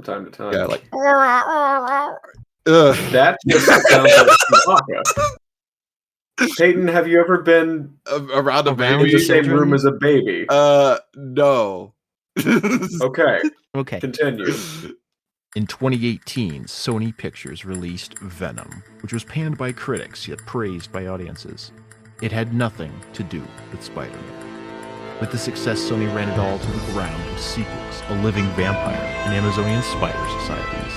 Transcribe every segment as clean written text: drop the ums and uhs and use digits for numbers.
from time to time. Yeah, like that just sounds like Chewbacca. Peyton, have you ever been around a in baby? the same room as a baby? No. Okay. Okay. Continue. In 2018, Sony Pictures released Venom, which was panned by critics yet praised by audiences. It had nothing to do with Spider-Man. With the success, Sony ran it all to the ground with sequels, a living vampire, and Amazonian spider societies.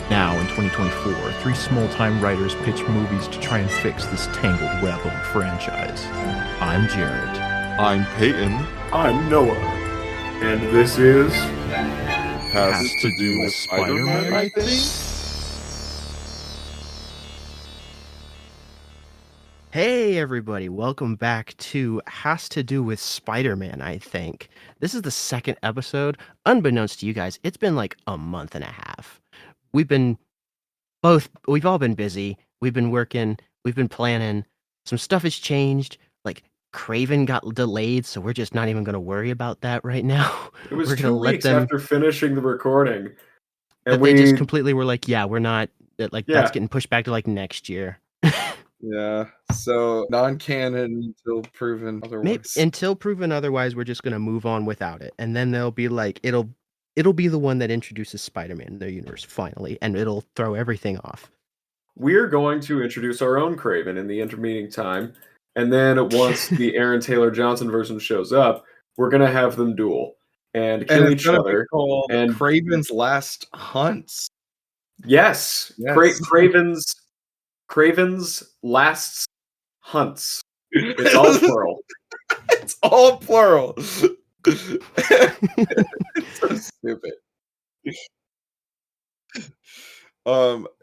Now, in 2024, 3 small-time writers pitch movies to try and fix this tangled web of a franchise. I'm Jared. I'm Peyton. I'm Noah. And this is... Has to do with Spider-Man, I think? Hey everybody, welcome back to Has to Do with Spider-Man, I think. This is the second episode. Unbeknownst to you guys, it's been like a month and a half. We've all been busy. We've been working, we've been planning. Some stuff has changed. Like Craven got delayed, so we're just not even going to worry about that right now. It was we're 2 gonna let weeks them, after finishing the recording. And but they just completely were like, yeah, we're not, like that's getting pushed back to like next year. Yeah, so non-canon until proven otherwise. Maybe until proven otherwise, we're just gonna move on without it, and then they'll be like, it'll be the one that introduces Spider-Man in their universe finally, and it'll throw everything off. We're going to introduce our own Craven in the intervening time, and then once the Aaron Taylor Johnson version shows up, we're gonna have them duel and kill each other. And Craven's Last Hunts. Yes. Craven's Last Hunts. It's all plural. It's all plural. It's so stupid.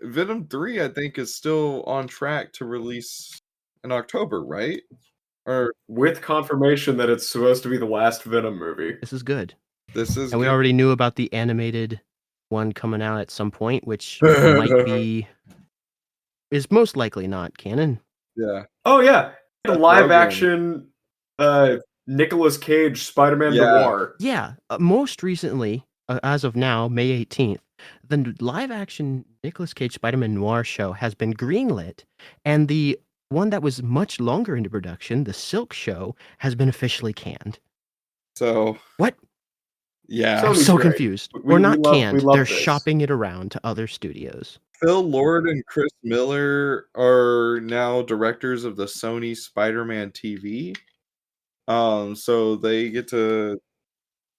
Venom 3, I think, is still on track to release in October, right? Or with confirmation that it's supposed to be the last Venom movie. This is good. And we already knew about the animated one coming out at some point, which is most likely not canon. Yeah. Oh yeah, the live action Nicolas Cage Spider-Man Noir. Yeah, most recently, as of now, May 18th, the live action Nicolas Cage Spider-Man Noir show has been greenlit, and the one that was much longer into production, the Silk show, has been officially canned. So what? Yeah, I'm so confused. We're not canned. They're shopping it around to other studios. Phil Lord and Chris Miller are now directors of the Sony Spider-Man TV. So they get to...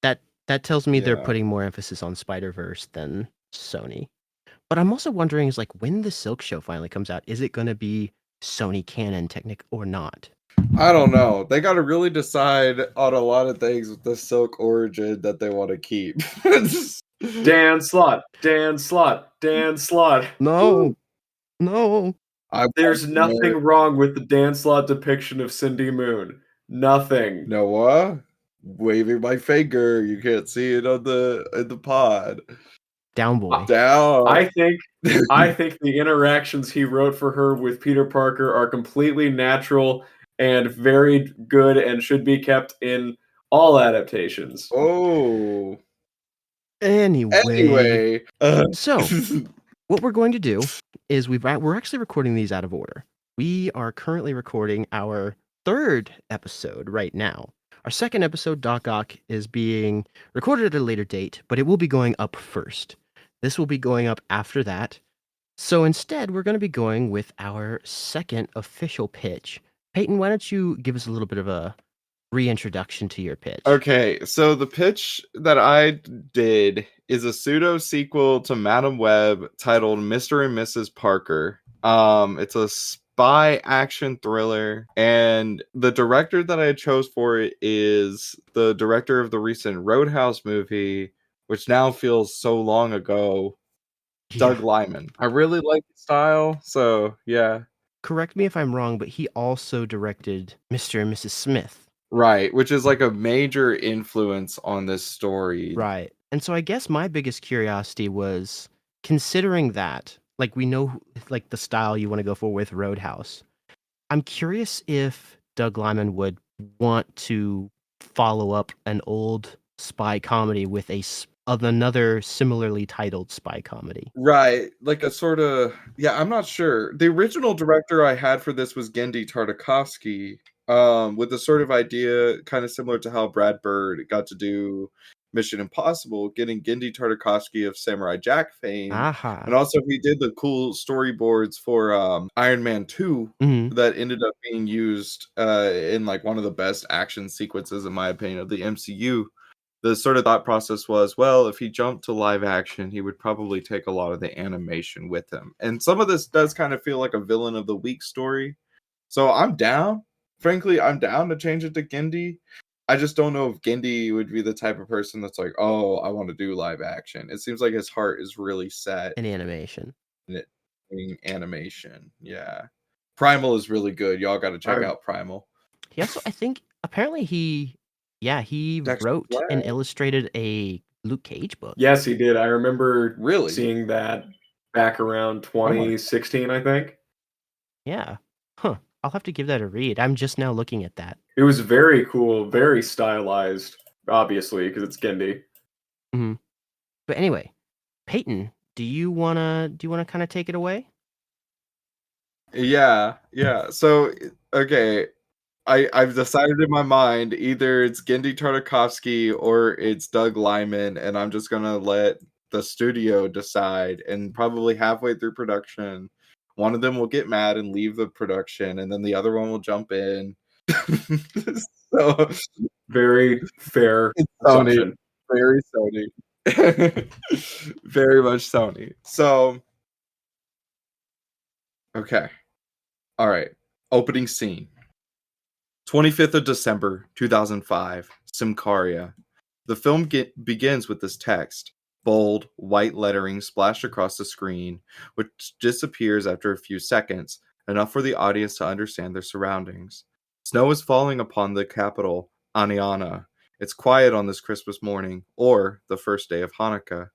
That tells me they're putting more emphasis on Spider-Verse than Sony. But I'm also wondering, is like, when the Silk show finally comes out, is it going to be Sony canon or not? I don't know. They got to really decide on a lot of things with the Silk origin that they want to keep. Dan Slott. No. There's nothing wrong with the Dan Slott depiction of Cindy Moon. Nothing. Noah, waving my finger. You can't see it on in the pod. Down boy. Down. I think the interactions he wrote for her with Peter Parker are completely natural and very good and should be kept in all adaptations. Oh. Anyway. So, what we're going to do is we're actually recording these out of order. We are currently recording our 3rd episode right now. Our 2nd episode, Doc Ock, is being recorded at a later date, but it will be going up first. This will be going up after that. So instead, we're going to be going with our 2nd official pitch. Peyton, why don't you give us a little bit of a reintroduction to your pitch? Okay, so the pitch that I did is a pseudo-sequel to Madam Web titled Mr. and Mrs. Parker. It's a spy action thriller, and the director that I chose for it is the director of the recent Roadhouse movie, which now feels so long ago, Doug Liman. I really like the style, so yeah. Correct me if I'm wrong, but he also directed Mr. and Mrs. Smith. Right, which is like a major influence on this story. Right. And so I guess my biggest curiosity was, considering that, like, we know like the style you want to go for with Roadhouse, I'm curious if Doug Liman would want to follow up an old spy comedy with a of another similarly titled spy comedy. Right, like a sort of I'm not sure. The original director I had for this was Genndy Tartakovsky, with the sort of idea kind of similar to how Brad Bird got to do Mission Impossible, getting Genndy Tartakovsky of Samurai Jack fame, Aha. and also he did the cool storyboards for Iron Man 2 Mhm. that ended up being used in like one of the best action sequences, in my opinion, of the MCU. The sort of thought process was, well, if he jumped to live action, he would probably take a lot of the animation with him. And some of this does kind of feel like a villain of the week story. So I'm down. Frankly, I'm down to change it to Genndy. I just don't know if Genndy would be the type of person that's like, oh, I want to do live action. It seems like his heart is really set In animation. in it being animation. Yeah. Primal is really good. Y'all got to check out Primal. He also, I think, apparently he Dexter wrote and Flag. illustrated a Luke Cage book. Yes, he did. I remember Really? seeing that back around 2016, I think. Yeah. Huh. I'll have to give that a read. I'm just now looking at that. It was very cool, very stylized, obviously, because it's Genndy. hmm But anyway, Peyton, do you wanna kind of take it away? Yeah. So, okay, I've decided in my mind either it's Genndy Tartakovsky or it's Doug Liman, and I'm just gonna let the studio decide. And probably halfway through production, one of them will get mad and leave the production, and then the other one will jump in. So Very fair it's Sony, assumption. very Sony, very much Sony. So, okay, all right. Opening scene. 25th of December, 2005, Simcaria. The film begins with this text, bold, white lettering splashed across the screen, which disappears after a few seconds, enough for the audience to understand their surroundings. Snow is falling upon the capital, Aniana. It's quiet on this Christmas morning, or the first day of Hanukkah.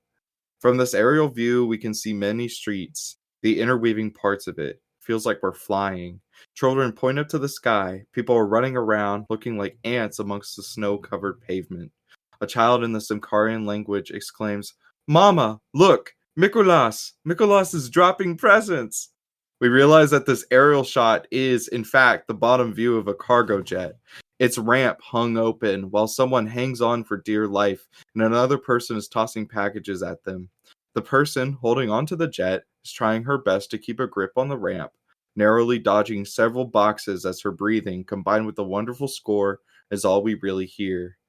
From this aerial view, we can see many streets, the interweaving parts of it. Feels like we're flying. Children point up to the sky. People are running around, looking like ants amongst the snow-covered pavement. A child in the Simkarian language exclaims, "Mama, look! Mikolas! Mikolas is dropping presents!" We realize that this aerial shot is, in fact, the bottom view of a cargo jet. Its ramp hung open while someone hangs on for dear life and another person is tossing packages at them. The person holding onto the jet is trying her best to keep a grip on the ramp, narrowly dodging several boxes as her breathing, combined with the wonderful score, is all we really hear.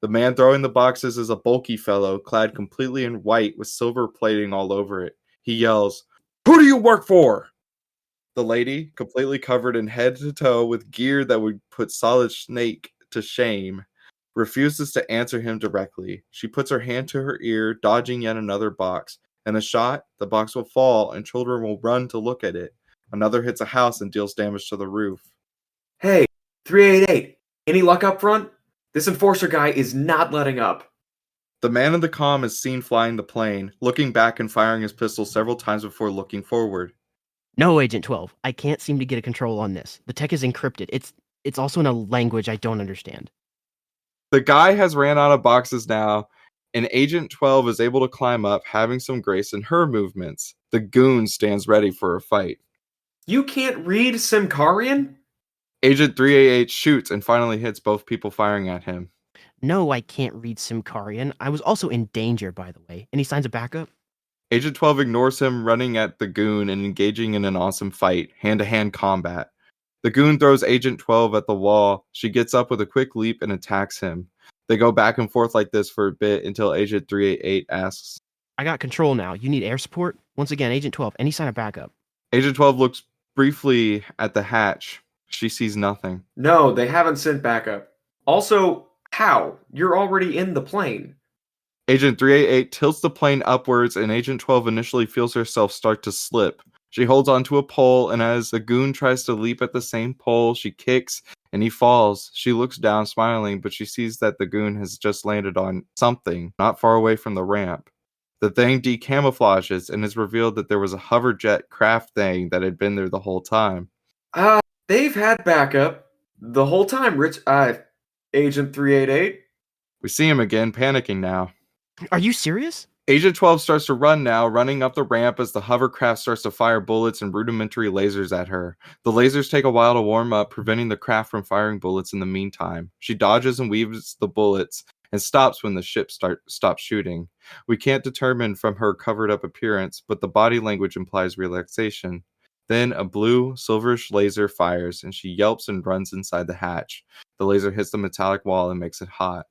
The man throwing the boxes is a bulky fellow, clad completely in white with silver plating all over it. He yells, "Who do you work for?" The lady, completely covered in head to toe with gear that would put Solid Snake to shame, refuses to answer him directly. She puts her hand to her ear, dodging yet another box. In a shot, the box will fall and children will run to look at it. Another hits a house and deals damage to the roof. Hey, 388, any luck up front? This enforcer guy is not letting up. The man in the comm is seen flying the plane, looking back and firing his pistol several times before looking forward. No, Agent 12. I can't seem to get a control on this. The tech is encrypted. It's also in a language I don't understand. The guy has ran out of boxes now, and Agent 12 is able to climb up, having some grace in her movements. The goon stands ready for a fight. You can't read Simkarian? Agent 388 shoots and finally hits both people firing at him. No, I can't read Simkarian. I was also in danger, by the way. Any signs of backup? Agent 12 ignores him, running at the goon and engaging in an awesome fight, hand-to-hand combat. The goon throws Agent 12 at the wall. She gets up with a quick leap and attacks him. They go back and forth like this for a bit until Agent 388 asks, I got control now. You need air support? Once again, Agent 12, any sign of backup? Agent 12 looks briefly at the hatch. She sees nothing. No, they haven't sent backup. Also, how? You're already in the plane. Agent 388 tilts the plane upwards and Agent 12 initially feels herself start to slip. She holds onto a pole, and as the goon tries to leap at the same pole, she kicks and he falls. She looks down, smiling, but she sees that the goon has just landed on something not far away from the ramp. The thing decamouflages and it's revealed that there was a hoverjet craft thing that had been there the whole time. They've had backup the whole time, Agent 388. We see him again, panicking now. Are you serious? Agent 12 starts to run now, running up the ramp as the hovercraft starts to fire bullets and rudimentary lasers at her. The lasers take a while to warm up, preventing the craft from firing bullets in the meantime. She dodges and weaves the bullets and stops when the ship stops shooting. We can't determine from her covered-up appearance, but the body language implies relaxation. Then a blue, silverish laser fires, and she yelps and runs inside the hatch. The laser hits the metallic wall and makes it hot.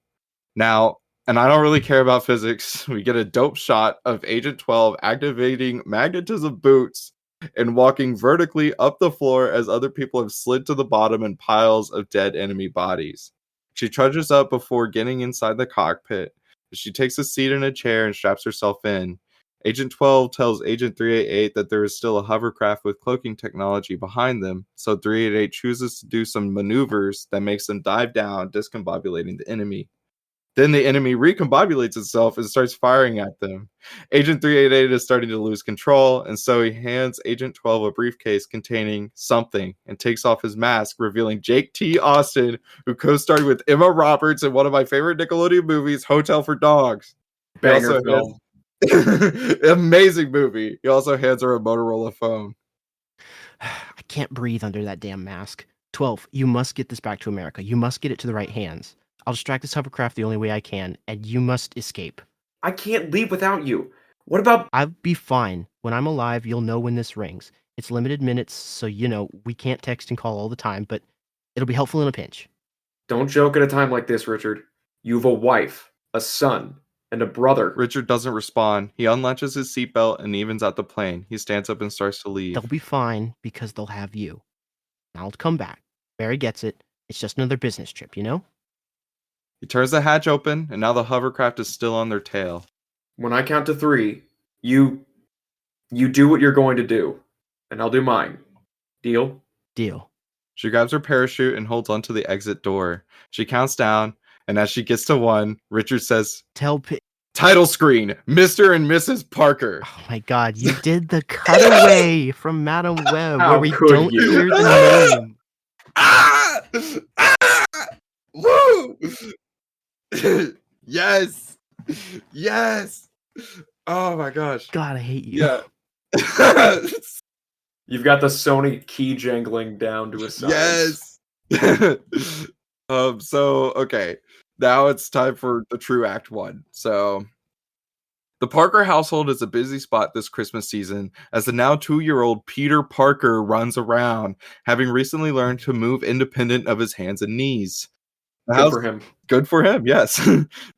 Now, and I don't really care about physics, we get a dope shot of Agent 12 activating magnetism boots and walking vertically up the floor as other people have slid to the bottom in piles of dead enemy bodies. She trudges up before getting inside the cockpit. She takes a seat in a chair and straps herself in. Agent 12 tells Agent 388 that there is still a hovercraft with cloaking technology behind them, so 388 chooses to do some maneuvers that makes them dive down, discombobulating the enemy. Then the enemy recombobulates itself and starts firing at them. Agent 388 is starting to lose control, and so he hands Agent 12 a briefcase containing something and takes off his mask, revealing Jake T. Austin, who co-starred with Emma Roberts in one of my favorite Nickelodeon movies, Hotel for Dogs. Banger film. Amazing movie. He also hands her a Motorola phone. I can't breathe under that damn mask. 12, you must get this back to America. You must get it to the right hands. I'll distract this hovercraft the only way I can, and you must escape. I can't leave without you. What about... I'll be fine. When I'm alive, you'll know when this rings. It's limited minutes, so we can't text and call all the time, but it'll be helpful in a pinch. Don't joke at a time like this, Richard. You've a wife, a son, and a brother. Richard doesn't respond. He unlatches his seatbelt and evens out the plane. He stands up and starts to leave. They'll be fine because they'll have you. I'll come back. Barry gets it. It's just another business trip, you know? He turns the hatch open, and now the hovercraft is still on their tail. When I count to 3, you do what you're going to do, and I'll do mine. Deal? Deal. She grabs her parachute and holds onto the exit door. She counts down, and as she gets to 1, Richard says, title screen, Mr. and Mrs. Parker. Oh my god, you did the cutaway from Madam Web How where we could don't you? hear the name. Ah! Ah! Woo! Yes! Yes! Oh my gosh. God, I hate you. Yeah. You've got the Sony key jangling down to a science. Yes. Okay. Now it's time for the true Act 1. So the Parker household is a busy spot this Christmas season as the now 2-year-old Peter Parker runs around, having recently learned to move independent of his hands and knees. Good for him. Good for him, yes.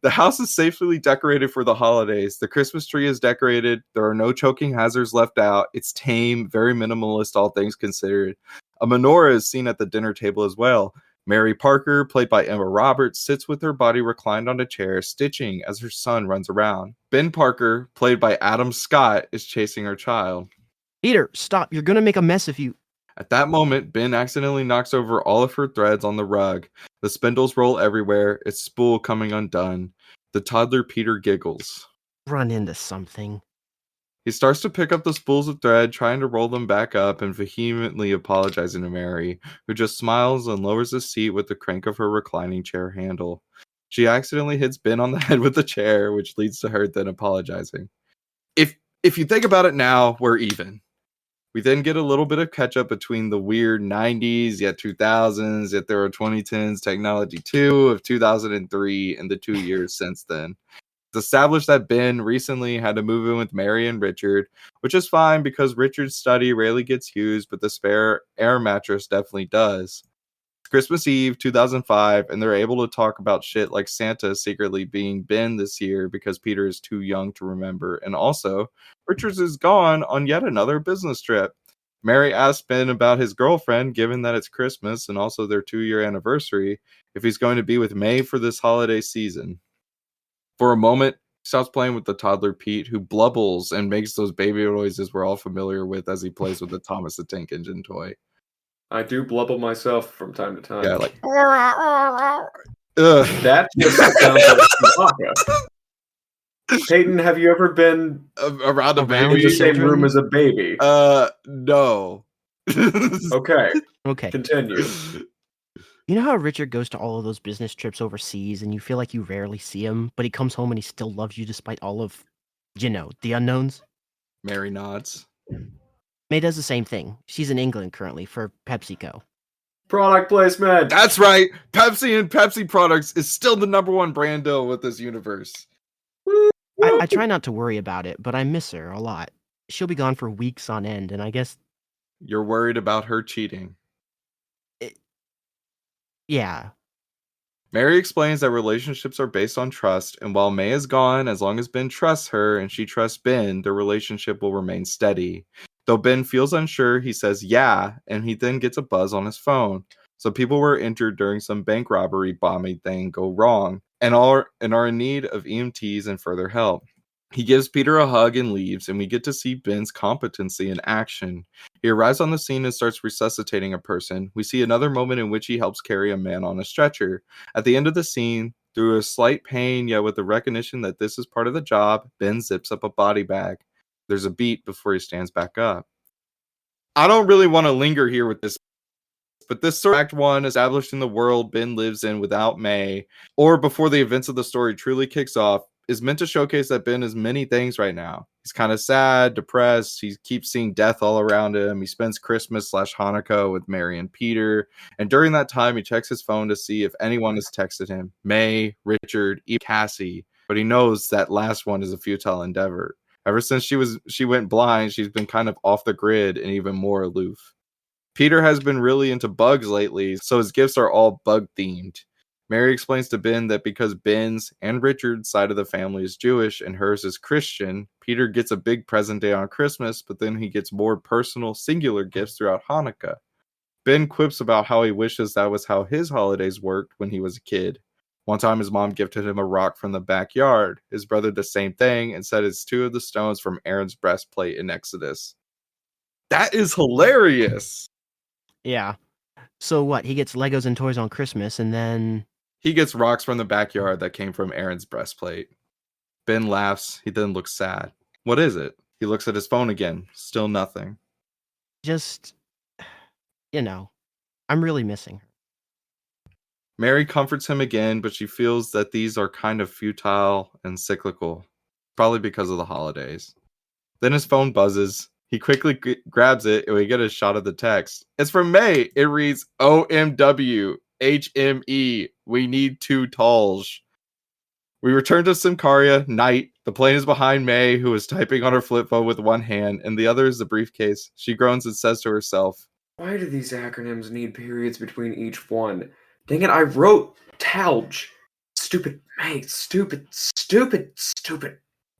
The house is safely decorated for the holidays. The Christmas tree is decorated. There are no choking hazards left out. It's tame, very minimalist, all things considered. A menorah is seen at the dinner table as well. Mary Parker, played by Emma Roberts, sits with her body reclined on a chair, stitching as her son runs around. Ben Parker, played by Adam Scott, is chasing her child. Peter, stop. You're going to make a mess if you... At that moment, Ben accidentally knocks over all of her threads on the rug. The spindles roll everywhere, its spool coming undone. The toddler Peter giggles. Run into something. He starts to pick up the spools of thread, trying to roll them back up and vehemently apologizing to Mary, who just smiles and lowers the seat with the crank of her reclining chair handle. She accidentally hits Ben on the head with the chair, which leads to her then apologizing. If you think about it now, we're even. We then get a little bit of catch up between the weird 90s, yet 2000s, yet there are 2010s technology 2 of 2003 and the 2 years since then. It's established that Ben recently had to move in with Mary and Richard, which is fine because Richard's study rarely gets used, but the spare air mattress definitely does. It's Christmas Eve 2005, and they're able to talk about shit like Santa secretly being Ben this year because Peter is too young to remember, and also Richards is gone on yet another business trip. Mary asks Ben about his girlfriend, given that it's Christmas and also their 2-year anniversary, if he's going to be with May for this holiday season. For a moment, he stops playing with the toddler Pete, who blubbles and makes those baby noises we're all familiar with as he plays with the Thomas the Tank Engine toy. I do blubble myself from time to time. Yeah, like... That just sounds like Chewbacca. Peyton, have you ever been around a in baby? the same room as a baby? No. Okay. Okay. Continue. You know how Richard goes to all of those business trips overseas and you feel like you rarely see him, but he comes home and he still loves you despite all of, the unknowns? Mary nods. May does the same thing. She's in England currently for PepsiCo. Product placement. That's right. Pepsi and Pepsi products is still the #1 brand deal with this universe. I try not to worry about it, but I miss her a lot. She'll be gone for weeks on end, and I guess, You're worried about her cheating. yeah. Mary explains that relationships are based on trust, and while May is gone, as long as Ben trusts her and she trusts Ben, their relationship will remain steady. Though Ben feels unsure, he says yeah, and he then gets a buzz on his phone. So people were injured during some bank robbery bombing thing go wrong, and are in need of EMTs and further help. He gives Peter a hug and leaves, and we get to see Ben's competency in action. He arrives on the scene and starts resuscitating a person. We see another moment in which he helps carry a man on a stretcher. At the end of the scene, through a slight pain, yet with the recognition that this is part of the job, Ben zips up a body bag. There's a beat before he stands back up. I don't really want to linger here with this, but this sort of Act 1, establishing the world Ben lives in without May, or before the events of the story truly kicks off, is meant to showcase that Ben is many things right now. He's kind of sad, depressed, he keeps seeing death all around him, he spends Christmas/Hanukkah with Mary and Peter, and during that time he checks his phone to see if anyone has texted him, May, Richard, even Cassie, but he knows that last one is a futile endeavor. Ever since she went blind, she's been kind of off the grid and even more aloof. Peter has been really into bugs lately, so his gifts are all bug themed. Mary explains to Ben that because Ben's and Richard's side of the family is Jewish and hers is Christian, Peter gets a big present day on Christmas, but then he gets more personal, singular gifts throughout Hanukkah. Ben quips about how he wishes that was how his holidays worked when he was a kid. One time his mom gifted him a rock from the backyard. His brother did the same thing and said it's 2 of the stones from Aaron's breastplate in Exodus. That is hilarious! Yeah. So what? He gets Legos and toys on Christmas, and then He gets rocks from the backyard that came from Aaron's breastplate. Ben laughs. He then looks sad. What is it? He looks at his phone again. Still nothing. just, I'm really missing her. Mary comforts him again, but she feels that these are kind of futile and cyclical. Probably because of the holidays. Then his phone buzzes. He quickly grabs it, and we get a shot of the text. It's from May. It reads, OMW, HME, we need 2 talls. We return to Simcaria, night. The plane is behind May, who is typing on her flip phone with one hand, and the other is the briefcase. She groans and says to herself, Why do these acronyms need periods between each one? Dang it, I wrote TALG. Stupid May. Stupid.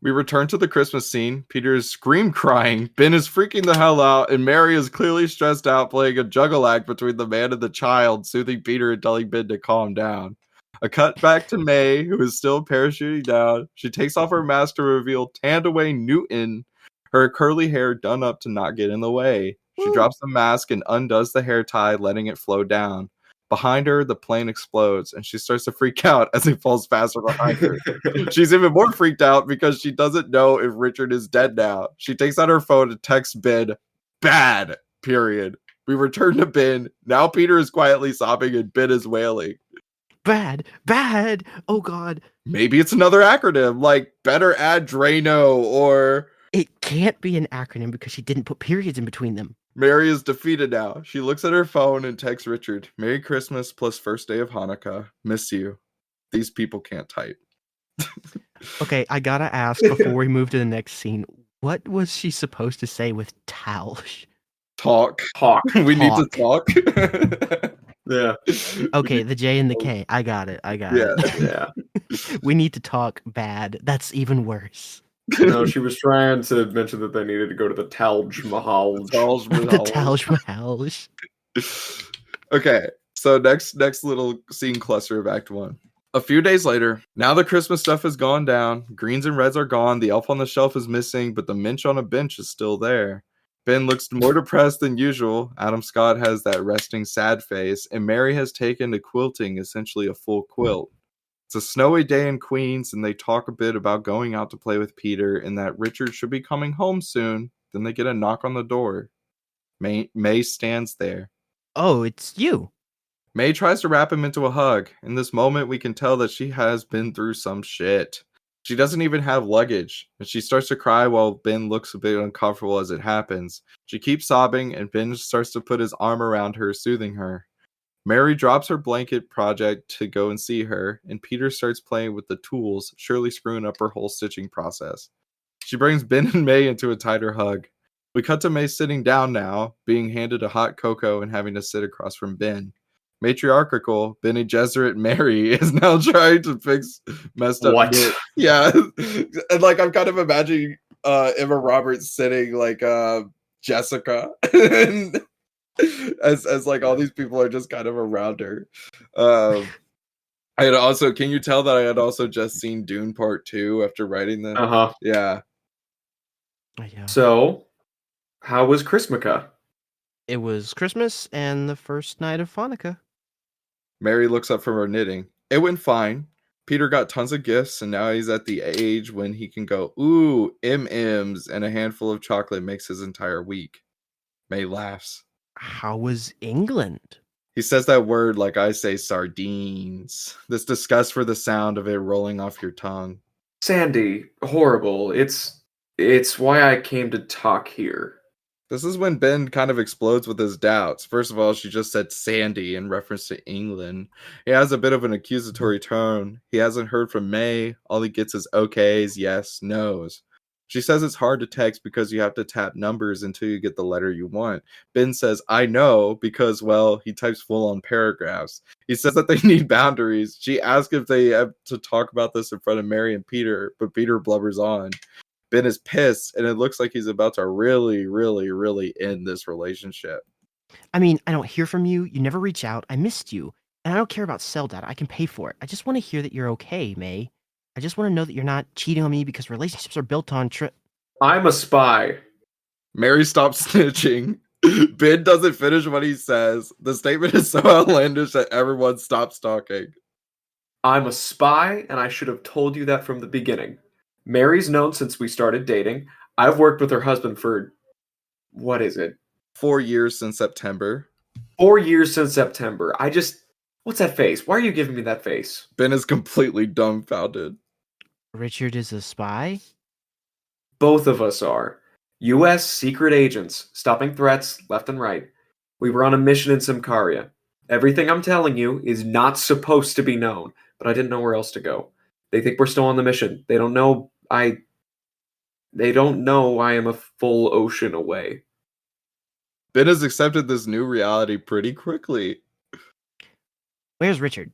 We return to the Christmas scene. Peter is scream crying. Ben is freaking the hell out, and Mary is clearly stressed out, playing a juggle act between the man and the child, soothing Peter and telling Ben to calm down. A cut back to May, who is still parachuting down. She takes off her mask to reveal tanned away Newton, her curly hair done up to not get in the way. She drops the mask and undoes the hair tie, letting it flow down. Behind her, the plane explodes, and she starts to freak out as it falls faster behind her. She's even more freaked out because she doesn't know if Richard is dead now. She takes out her phone and texts Ben, bad, period. We return to Ben. Now Peter is quietly sobbing and Ben is wailing. Bad. Oh, God. Maybe it's another acronym, like better add Drano, or... It can't be an acronym because she didn't put periods in between them. Mary is defeated now. She looks at her phone and texts Richard, Merry Christmas plus first day of Hanukkah. Miss you. These people can't type. Okay, I gotta ask before we move to the next scene, what was she supposed to say with Talsh? Talk. We need to talk. Yeah. Okay, the J and the K. I got it. Yeah. We need to talk bad. That's even worse. No, she was trying to mention that they needed to go to the Taj Mahal. The Taj Mahal. Okay, so next little scene cluster of Act 1. A few days later, now the Christmas stuff has gone down. Greens and reds are gone. The elf on the shelf is missing, but the Minch on a bench is still there. Ben looks more depressed than usual. Adam Scott has that resting sad face, and Mary has taken to quilting essentially a full quilt. It's a snowy day in Queens, and they talk a bit about going out to play with Peter and that Richard should be coming home soon. Then they get a knock on the door. May stands there. Oh, it's you. May tries to wrap him into a hug. In this moment, we can tell that she has been through some shit. She doesn't even have luggage, and she starts to cry while Ben looks a bit uncomfortable as it happens. She keeps sobbing, and Ben starts to put his arm around her, soothing her. Mary drops her blanket project to go and see her, and Peter starts playing with the tools, surely screwing up her whole stitching process. She brings Ben and May into a tighter hug. We cut to May sitting down now, being handed a hot cocoa and having to sit across from Ben. Matriarchal Bene Gesserit Mary is now trying to fix messed up. What? Yeah, and like I'm kind of imagining Emma Roberts sitting like Jessica, and as like all these people are just kind of around her. I had also, can you tell that I had also just seen Dune Part 2 after writing this? Yeah. Yeah. So, how was Christmaka? It was Christmas and the first night of Hanukkah. Mary looks up from her knitting. It went fine. Peter got tons of gifts, and now he's at the age when he can go, ooh, M&Ms, and a handful of chocolate makes his entire week. May laughs. How was England? He says that word like I say sardines. This disgust for the sound of it rolling off your tongue. Sandy, horrible. It's why I came to talk here. This is when Ben kind of explodes with his doubts. First of all, she just said Sandy in reference to England. He has a bit of an accusatory tone. He hasn't heard from May. All he gets is okays, yes, no's. She says it's hard to text because you have to tap numbers until you get the letter you want. Ben says, I know, because, well, he types full-on paragraphs. He says that they need boundaries. She asks if they have to talk about this in front of Mary and Peter, but Peter blubbers on. Ben is pissed, and it looks like he's about to really, really, really end this relationship. I mean, I don't hear from you. You never reach out. I missed you. And I don't care about cell data. I can pay for it. I just want to hear that you're okay, May. I just want to know that you're not cheating on me because relationships are built on I'm a spy. Mary stops snitching. Ben doesn't finish what he says. The statement is so outlandish that everyone stops talking. I'm a spy, and I should have told you that from the beginning. Mary's known since we started dating. I've worked with her husband for, what is it? 4 years since September. 4 years since September. What's that face? Why are you giving me that face? Ben is completely dumbfounded. Richard is a spy? Both of us are. U.S. secret agents, stopping threats left and right. We were on a mission in Simcaria. Everything I'm telling you is not supposed to be known, but I didn't know where else to go. They think we're still on the mission. They don't know I am a full ocean away. Ben has accepted this new reality pretty quickly. Where's Richard?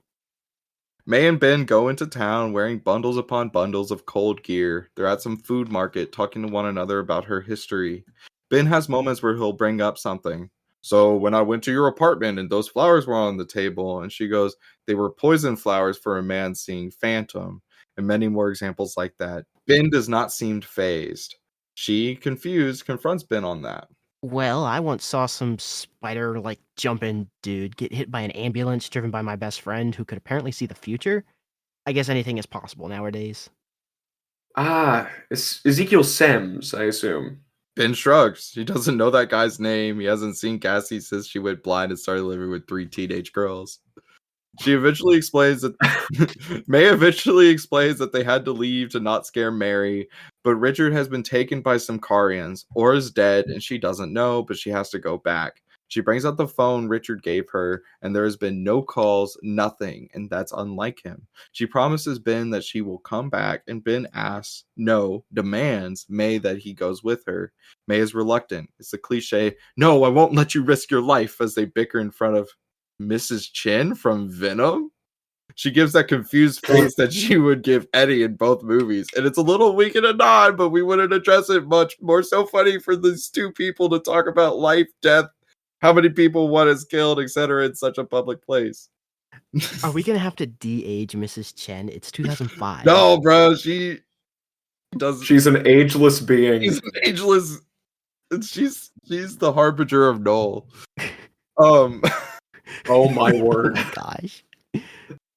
May and Ben go into town wearing bundles upon bundles of cold gear. They're at some food market talking to one another about her history. Ben has moments where he'll bring up something. So when I went to your apartment and those flowers were on the table, and she goes, they were poison flowers for a man seeing Phantom, and many more examples like that. Ben does not seem fazed. She, confused, confronts Ben on that. Well, I once saw some spider-like jumping dude get hit by an ambulance driven by my best friend who could apparently see the future. I guess anything is possible nowadays. It's Ezekiel Sims, I assume. Ben shrugs. He doesn't know that guy's name. He hasn't seen Cassie since she went blind and started living with 3 teenage girls. She eventually explains that May eventually explains that they had to leave to not scare Mary, but Richard has been taken by some Carians or is dead, and she doesn't know, but she has to go back. She brings out the phone Richard gave her, and there has been no calls, nothing, and that's unlike him. She promises Ben that she will come back, and Ben asks, no, demands May that he goes with her. May is reluctant. It's the cliche, no, I won't let you risk your life, as they bicker in front of Mrs. Chin from Venom. She gives that confused face that she would give Eddie in both movies, and it's a little wink and a nod, but we wouldn't address it much. More so funny for these two people to talk about life, death, how many people one is killed, etc. in such a public place. Are we gonna have to de-age Mrs. Chen? It's 2005. No, bro, she does. She's an ageless being. She's an ageless. She's the harbinger of Noel. Oh my word. Oh my gosh.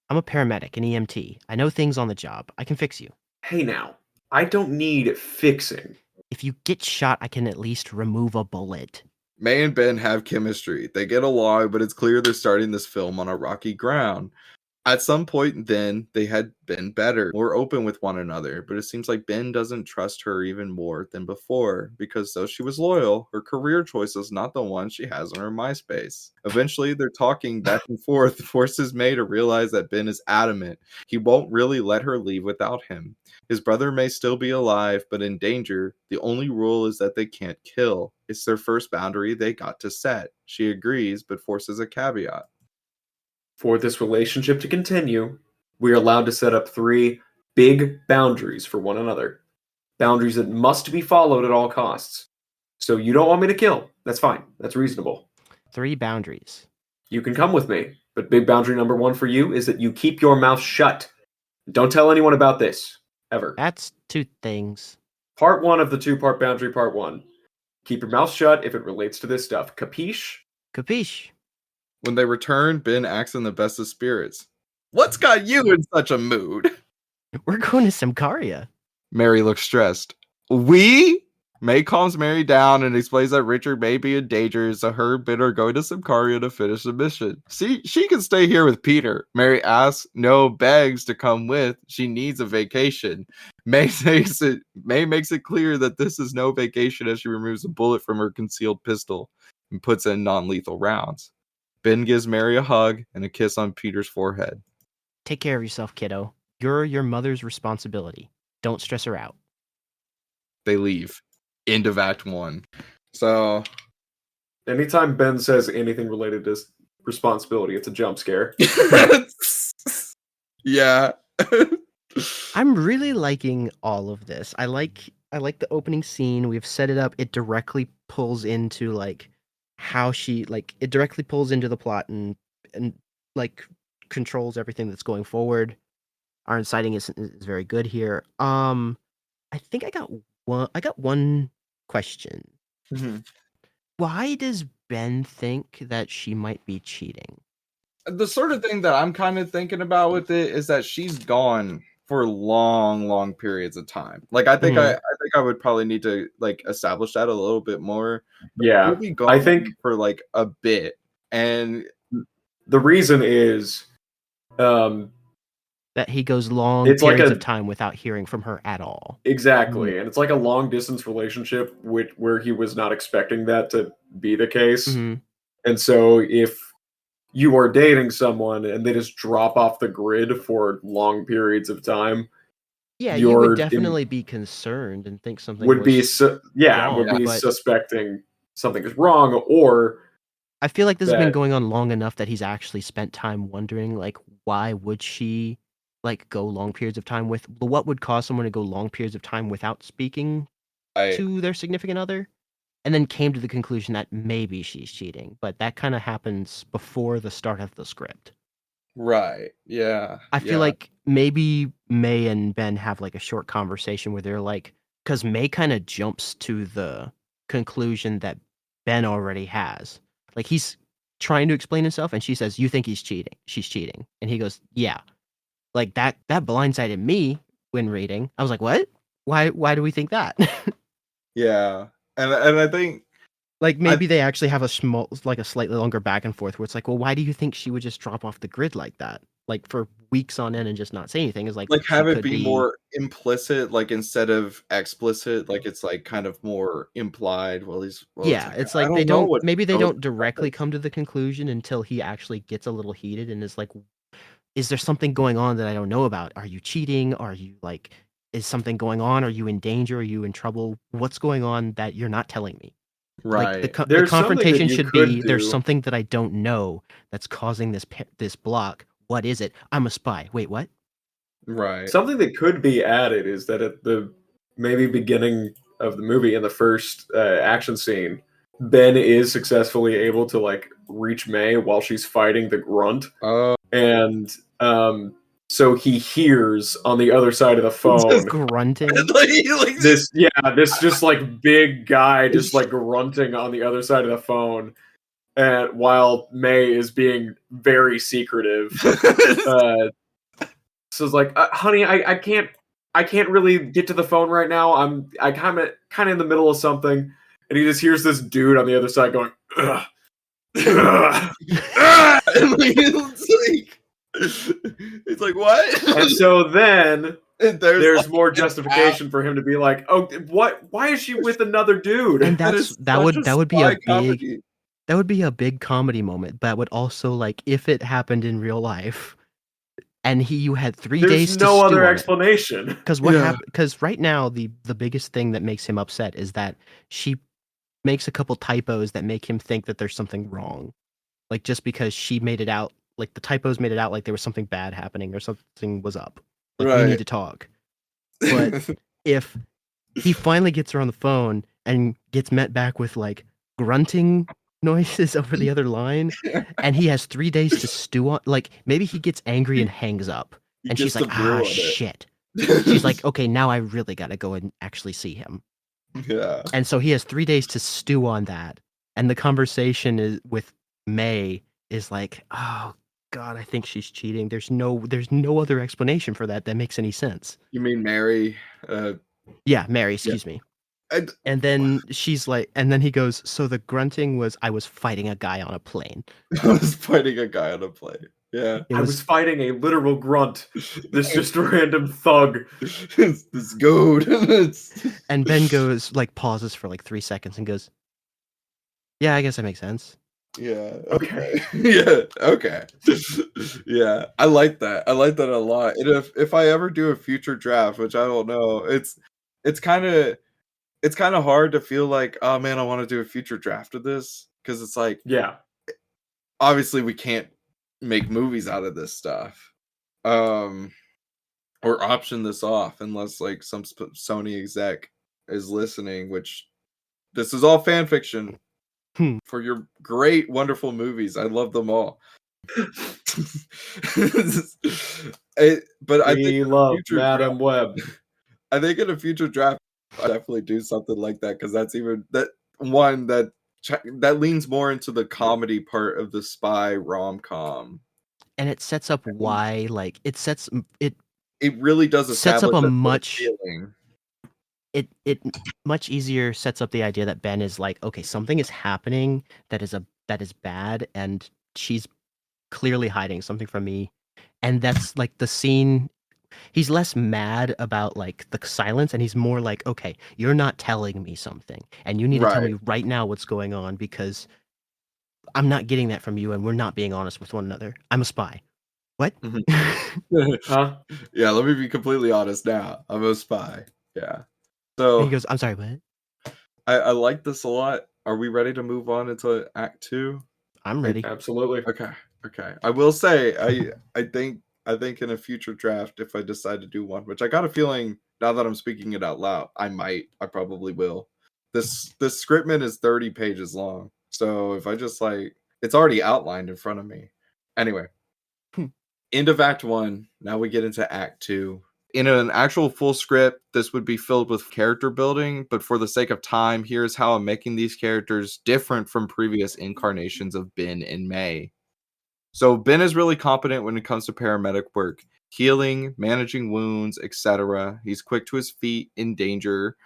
I'm a paramedic, an EMT. I know things on the job. I can fix you. Hey now, I don't need fixing. If you get shot, I can at least remove a bullet. May and Ben have chemistry. They get along, but it's clear they're starting this film on a rocky ground. At some point then, they had been better, more open with one another, but it seems like Ben doesn't trust her even more than before, because though she was loyal, her career choice is not the one she has on her MySpace. Eventually, they're talking back and forth, forces May to realize that Ben is adamant. He won't really let her leave without him. His brother may still be alive, but in danger. The only rule is that they can't kill. It's their first boundary they got to set. She agrees, but forces a caveat. For this relationship to continue, we are allowed to set up 3 big boundaries for one another. Boundaries that must be followed at all costs. So you don't want me to kill. That's fine. That's reasonable. 3 boundaries. You can come with me. But big boundary number 1 for you is that you keep your mouth shut. Don't tell anyone about this. Ever. That's 2 things. Part 1 of the 2-part boundary, part 1. Keep your mouth shut if it relates to this stuff. Capiche? Capiche? When they return, Ben acts in the best of spirits. What's got you in such a mood? We're going to Simcaria. Mary looks stressed. We? May calms Mary down and explains that Richard may be in danger, so her and Ben are going to Simcaria to finish the mission. She can stay here with Peter. Mary asks, no, begs to come with. She needs a vacation. May makes it clear that this is no vacation as she removes a bullet from her concealed pistol and puts in non-lethal rounds. Ben gives Mary a hug and a kiss on Peter's forehead. Take care of yourself, kiddo. You're your mother's responsibility. Don't stress her out. They leave. End of Act 1. So, Anytime Ben says anything related to responsibility, it's a jump scare. yeah. I'm really liking all of this. I like the opening scene. We've set it up. It directly pulls into like how she it directly pulls into the plot and like controls everything that's going forward. Our inciting is very good here. I think I got one question. Mm-hmm. Why does Ben think that she might be cheating? The sort of thing that I'm kind of thinking about with it is that she's gone for long periods of time. Like I think I think I would probably need to like establish that a little bit more. Yeah. I think for like a bit. And the reason is that he goes long it's periods like of time without hearing from her at all. Exactly. And it's like a long distance relationship where he was not expecting that to be the case. Mm-hmm. And so if you are dating someone and they just drop off the grid for long periods of time, yeah, you would definitely be concerned and think something would be wrong, suspecting something is wrong. Or I feel like this has been going on long enough that he's actually spent time wondering, like, why would she like go long periods of time with? What would cause someone to go long periods of time without speaking to their significant other? And then came to the conclusion that maybe she's cheating, but that kind of happens before the start of the script. Right. Yeah. I feel like maybe May and Ben have like a short conversation where they're like, because May kind of jumps to the conclusion that Ben already has. Like he's trying to explain himself and she says, you think he's cheating? She's cheating. And he goes, yeah. Like that blindsided me when reading. I was like, what? Why do we think that? Yeah. And I think like maybe they actually have a slightly longer back and forth where it's like, well, why do you think she would just drop off the grid like that? Like for weeks on end and just not say anything is like have it be more implicit, like instead of explicit, like it's like kind of more implied. It's like they don't directly come to the conclusion until he actually gets a little heated and is like, is there something going on that I don't know about? Are you cheating? Are you like, is something going on? Are you in danger? Are you in trouble? What's going on that you're not telling me? Right. Like the confrontation should be, there's something that I don't know that's causing this block. What is it? I'm a spy. Wait, what? Right. Something that could be added is that at the maybe beginning of the movie in the first action scene, Ben is successfully able to like reach May while she's fighting the grunt. And so he hears on the other side of the phone just grunting. this just like big guy just like grunting on the other side of the phone, and while May is being very secretive. So it's like, honey, I can't really get to the phone right now. I kind of in the middle of something. and he just hears this dude on the other side going, ugh. And like, it's like what? And so then And there's like, more an justification for him to be like, oh, what? Why is she with another dude? And that that's is that such would be a spy big comedy. that would be a big comedy moment. That would also like if it happened in real life, and you had 3 days There's to no stew other on it. explanation. Because what Yeah. happened? Because right now the biggest thing that makes him upset is that she makes a couple typos that make him think that there's something wrong. Like just because she made it out, like the typos made it out like there was something bad happening or something was up. Like we need Right. to talk. But if he finally gets her on the phone and gets met back with like grunting noises over the other line, and he has 3 days to stew on, like maybe he gets angry and hangs up, He and she's gets like, to brew ah, on it. shit. She's like, okay, now I really gotta go and actually see him. yeah. And so he has 3 days to stew on that. And the conversation is with May is like, oh God, I think she's cheating. There's no other explanation for that makes any sense. You mean Mary? Yeah, Mary, excuse me. And then she's like, and then he goes, so the grunting was I was fighting a guy on a plane. I was fighting a guy on a plane. Yeah. It I was fighting a literal grunt. This just random thug. this goat. and Ben goes, like pauses for like 3 seconds and goes, yeah, I guess that makes sense. Yeah. Okay. Yeah. Okay. Yeah. I like that. I like that a lot. And if I ever do a future draft, which I don't know, it's kind of hard to feel like, oh man, I want to do a future draft of this, because it's like, Yeah. obviously we can't make movies out of this stuff, or option this off unless like some Sony exec is listening, which this is all fan fiction for your great, wonderful movies. I love them all. But I think We in a love future Madam Web. I think in a future draft, I definitely do something like that, because that's even that one that leans more into the comedy part of the spy rom-com. And it sets up why, like it Really does sets up establish a that much feeling. it much easier sets up the idea that Ben is like, okay, something is happening that is bad, and she's clearly hiding something from me. And that's like the scene. He's less mad about like the silence, and he's more like, okay, you're not telling me something, and you need to tell me right now what's going on, because I'm not getting that from you, and we're not being honest with one another. I'm a spy. What? Huh? Yeah, let me be completely honest now. I'm a spy. Yeah. So And he goes, I'm sorry, what? I like this a lot. Are we ready to move on into Act 2? I'm ready. Absolutely. Okay. I will say, I think in a future draft, if I decide to do one, which I got a feeling now that I'm speaking it out loud, I probably will. This scriptment is 30 pages long, so if I just like, it's already outlined in front of me. Anyway, end of Act 1. Now we get into Act 2. In an actual full script, this would be filled with character building, but for the sake of time, here's how I'm making these characters different from previous incarnations of Ben and May. So Ben is really competent when it comes to paramedic work, healing, managing wounds, etc. He's quick to his feet in danger,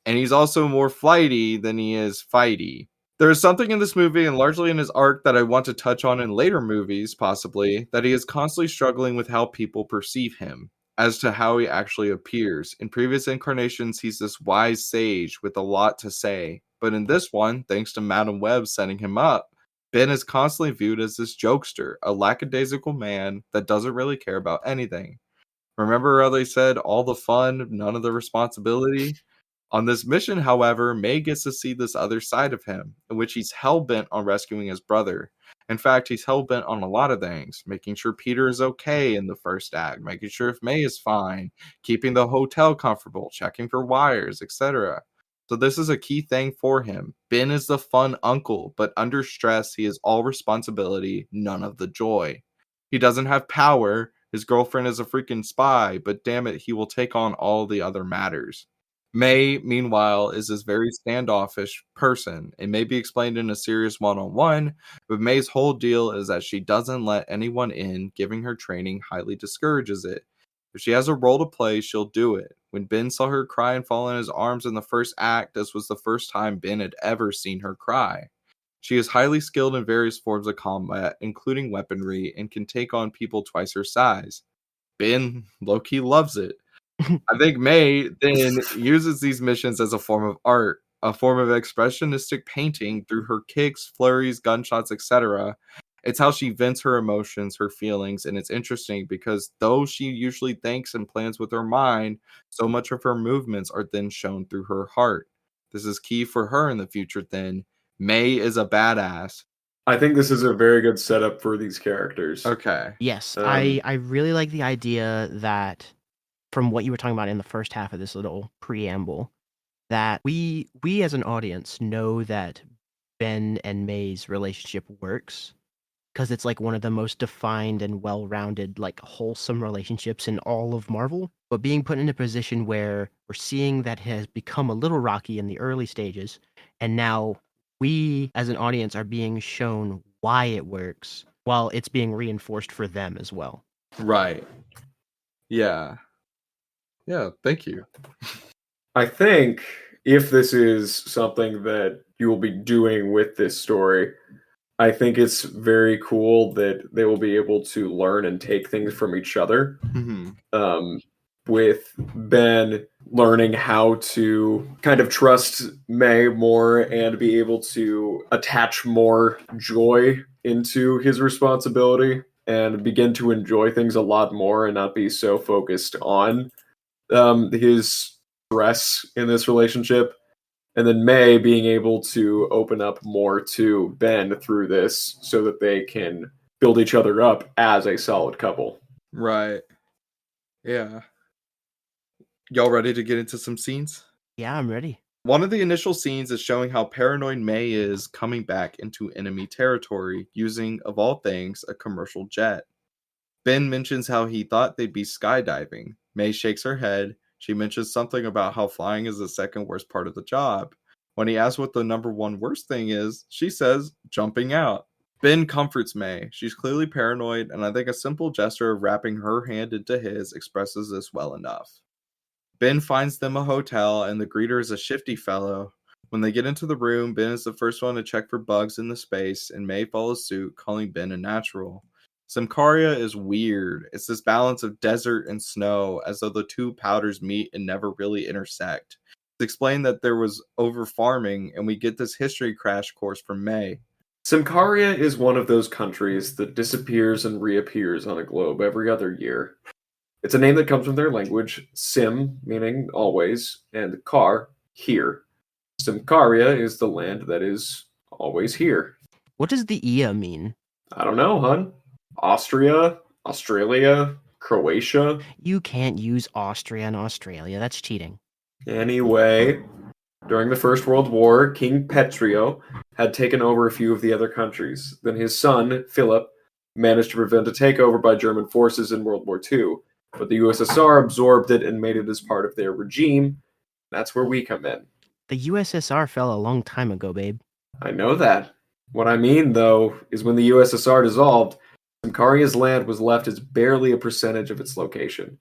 and he's also more flighty than he is fighty. There is something in this movie, and largely in his arc, that I want to touch on in later movies, possibly, that he is constantly struggling with how people perceive him, as to how he actually appears. In previous incarnations, he's this wise sage with a lot to say, but in this one, thanks to Madam Web setting him up, Ben is constantly viewed as this jokester, a lackadaisical man that doesn't really care about anything. Remember how they said all the fun, none of the responsibility? On this mission, however, May gets to see this other side of him, in which he's hell-bent on rescuing his brother. In fact, he's hell-bent on a lot of things, making sure Peter is okay in the first act, making sure if May is fine, keeping the hotel comfortable, checking for wires, etc. So this is a key thing for him. Ben is the fun uncle, but under stress, he is all responsibility, none of the joy. He doesn't have power. His girlfriend is a freaking spy, but damn it, he will take on all the other matters. May, meanwhile, is this very standoffish person. It may be explained in a serious one-on-one, but May's whole deal is that she doesn't let anyone in, giving her training highly discourages it. If she has a role to play, she'll do it. When Ben saw her cry and fall in his arms in the first act, this was the first time Ben had ever seen her cry. She is highly skilled in various forms of combat, including weaponry, and can take on people twice her size. Ben low-key loves it. I think May then uses these missions as a form of art, a form of expressionistic painting through her kicks, flurries, gunshots, etc. It's how she vents her emotions, her feelings, and it's interesting because though she usually thinks and plans with her mind, so much of her movements are then shown through her heart. This is key for her in the future then. May is a badass. I think this is a very good setup for these characters. Okay. Yes, Um, I really like the idea that from what you were talking about in the first half of this little preamble, that we as an audience know that Ben and May's relationship works because it's like one of the most defined and well-rounded, like wholesome relationships in all of Marvel. But being put in a position where we're seeing that it has become a little rocky in the early stages, and now we as an audience are being shown why it works while it's being reinforced for them as well. Right. Yeah. Yeah, thank you. I think if this is something that you will be doing with this story, I think it's very cool that they will be able to learn and take things from each other. With Ben learning how to kind of trust May more and be able to attach more joy into his responsibility and begin to enjoy things a lot more and not be so focused on his stress in this relationship. And then May being able to open up more to Ben through this so that they can build each other up as a solid couple. Right. Yeah. Y'all ready to get into some scenes? Yeah, I'm ready. One of the initial scenes is showing how paranoid May is coming back into enemy territory using, of all things, a commercial jet. Ben mentions how he thought they'd be skydiving. May shakes her head. She mentions something about how flying is the second worst part of the job. When he asks what the number one worst thing is, she says, jumping out. Ben comforts May. She's clearly paranoid, and I think a simple gesture of wrapping her hand into his expresses this well enough. Ben finds them a hotel, and the greeter is a shifty fellow. When they get into the room, Ben is the first one to check for bugs in the space, and May follows suit, calling Ben a natural. Symkaria is weird. It's this balance of desert and snow, as though the two powders meet and never really intersect. It's explained that there was over-farming, and we get this history crash course from May. Symkaria is one of those countries that disappears and reappears on a globe every other year. It's a name that comes from their language, Sim, meaning always, and Kar, here. Symkaria is the land that is always here. What does the Ia mean? I don't know, hun. Austria, Australia, Croatia. You can't use Austria and Australia. That's cheating. Anyway, during the First World War, King Petrio had taken over a few of the other countries. Then his son, Philip, managed to prevent a takeover by German forces in World War II. But the USSR absorbed it and made it as part of their regime. That's where we come in. The USSR fell a long time ago, babe. I know that. What I mean, though, is when the USSR dissolved, Symkaria's land was left as barely a percentage of its location.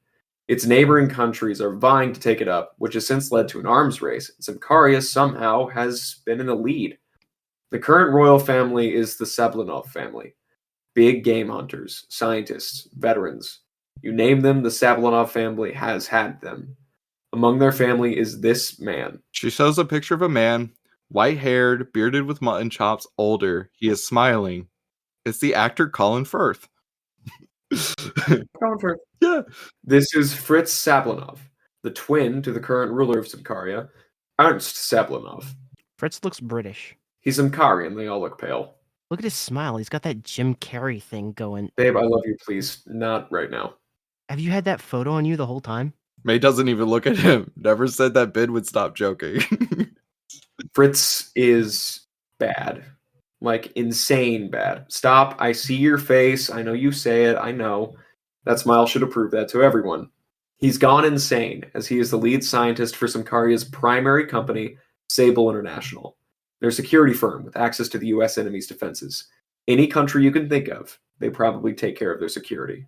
Its neighboring countries are vying to take it up, which has since led to an arms race. Symkaria somehow has been in the lead. The current royal family is the Sablonov family. Big game hunters, scientists, veterans. You name them, the Sablonov family has had them. Among their family is this man. She shows a picture of a man, white-haired, bearded with mutton chops, older. He is smiling. It's the actor Colin Firth. Colin Firth. Yeah. This is Fritz Sablonov, the twin to the current ruler of Symkaria, Ernst Sablonov. Fritz looks British. He's Symkarian, they all look pale. Look at his smile. He's got that Jim Carrey thing going. Babe, I love you, please. Not right now. Have you had that photo on you the whole time? May doesn't even look at him. Never said that Ben would stop joking. Fritz is bad. Like, insane bad. Stop. I see your face. I know you say it. I know. That smile should have proved that to everyone. He's gone insane, as he is the lead scientist for Symkaria's primary company, Sable International. They're a security firm with access to the U.S. enemy's defenses. Any country you can think of, they probably take care of their security.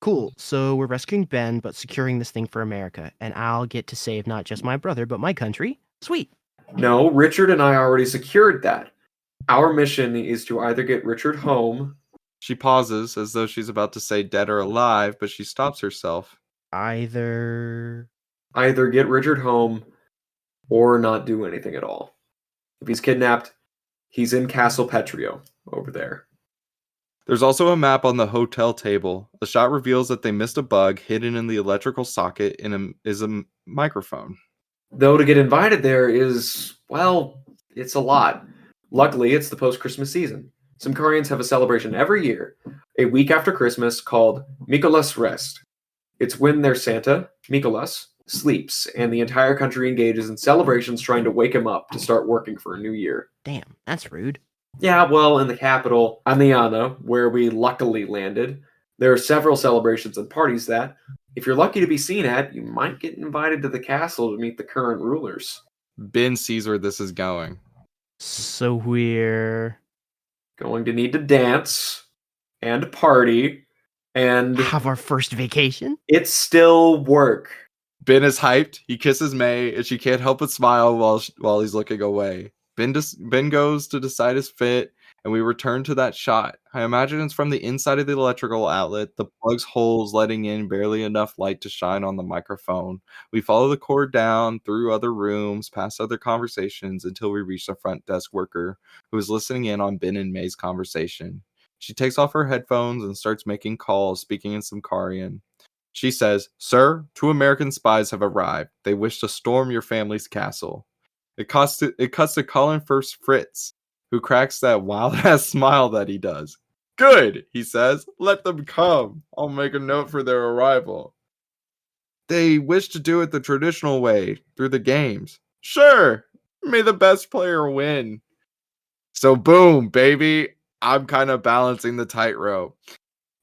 Cool. So we're rescuing Ben, but securing this thing for America, and I'll get to save not just my brother, but my country. Sweet. No, Richard and I already secured that. Our mission is to either get Richard home. She pauses as though she's about to say dead or alive, but she stops herself. Either Get Richard home or not do anything at all. If he's kidnapped, he's in Castle Petrio over there. There's also a map on the hotel table. The shot reveals that they missed a bug hidden in the electrical socket is a microphone. Though to get invited there is, well, it's a lot. Luckily, it's the post-Christmas season. Some Koreans have a celebration every year, a week after Christmas, called Mikolas Rest. It's when their Santa, Mikolas, sleeps, and the entire country engages in celebrations trying to wake him up to start working for a new year. damn, that's rude. Yeah, well, in the capital, Aniana, where we luckily landed, there are several celebrations and parties that, if you're lucky to be seen at, you might get invited to the castle to meet the current rulers. Ben sees where this is going. So we're Going to need to dance and party, and have our first vacation? it's still work. Ben is hyped. He kisses May, and she can't help but smile while he's looking away. Ben goes to decide his fit, and we return to that shot. I imagine it's from the inside of the electrical outlet, the plug's holes letting in barely enough light to shine on the microphone. We follow the cord down through other rooms, past other conversations, until we reach the front desk worker, who is listening in on Ben and May's conversation. She takes off her headphones and starts making calls, speaking in some Korean. She says, "Sir, 2 American spies have arrived. They wish to storm your family's castle." It cuts to Colin First Fritz, who cracks that wild-ass smile that he does. "Good," he says. "Let them come. I'll make a note for their arrival." "They wish to do it the traditional way, through the games." "Sure. May the best player win." So boom, baby. I'm kind of balancing the tightrope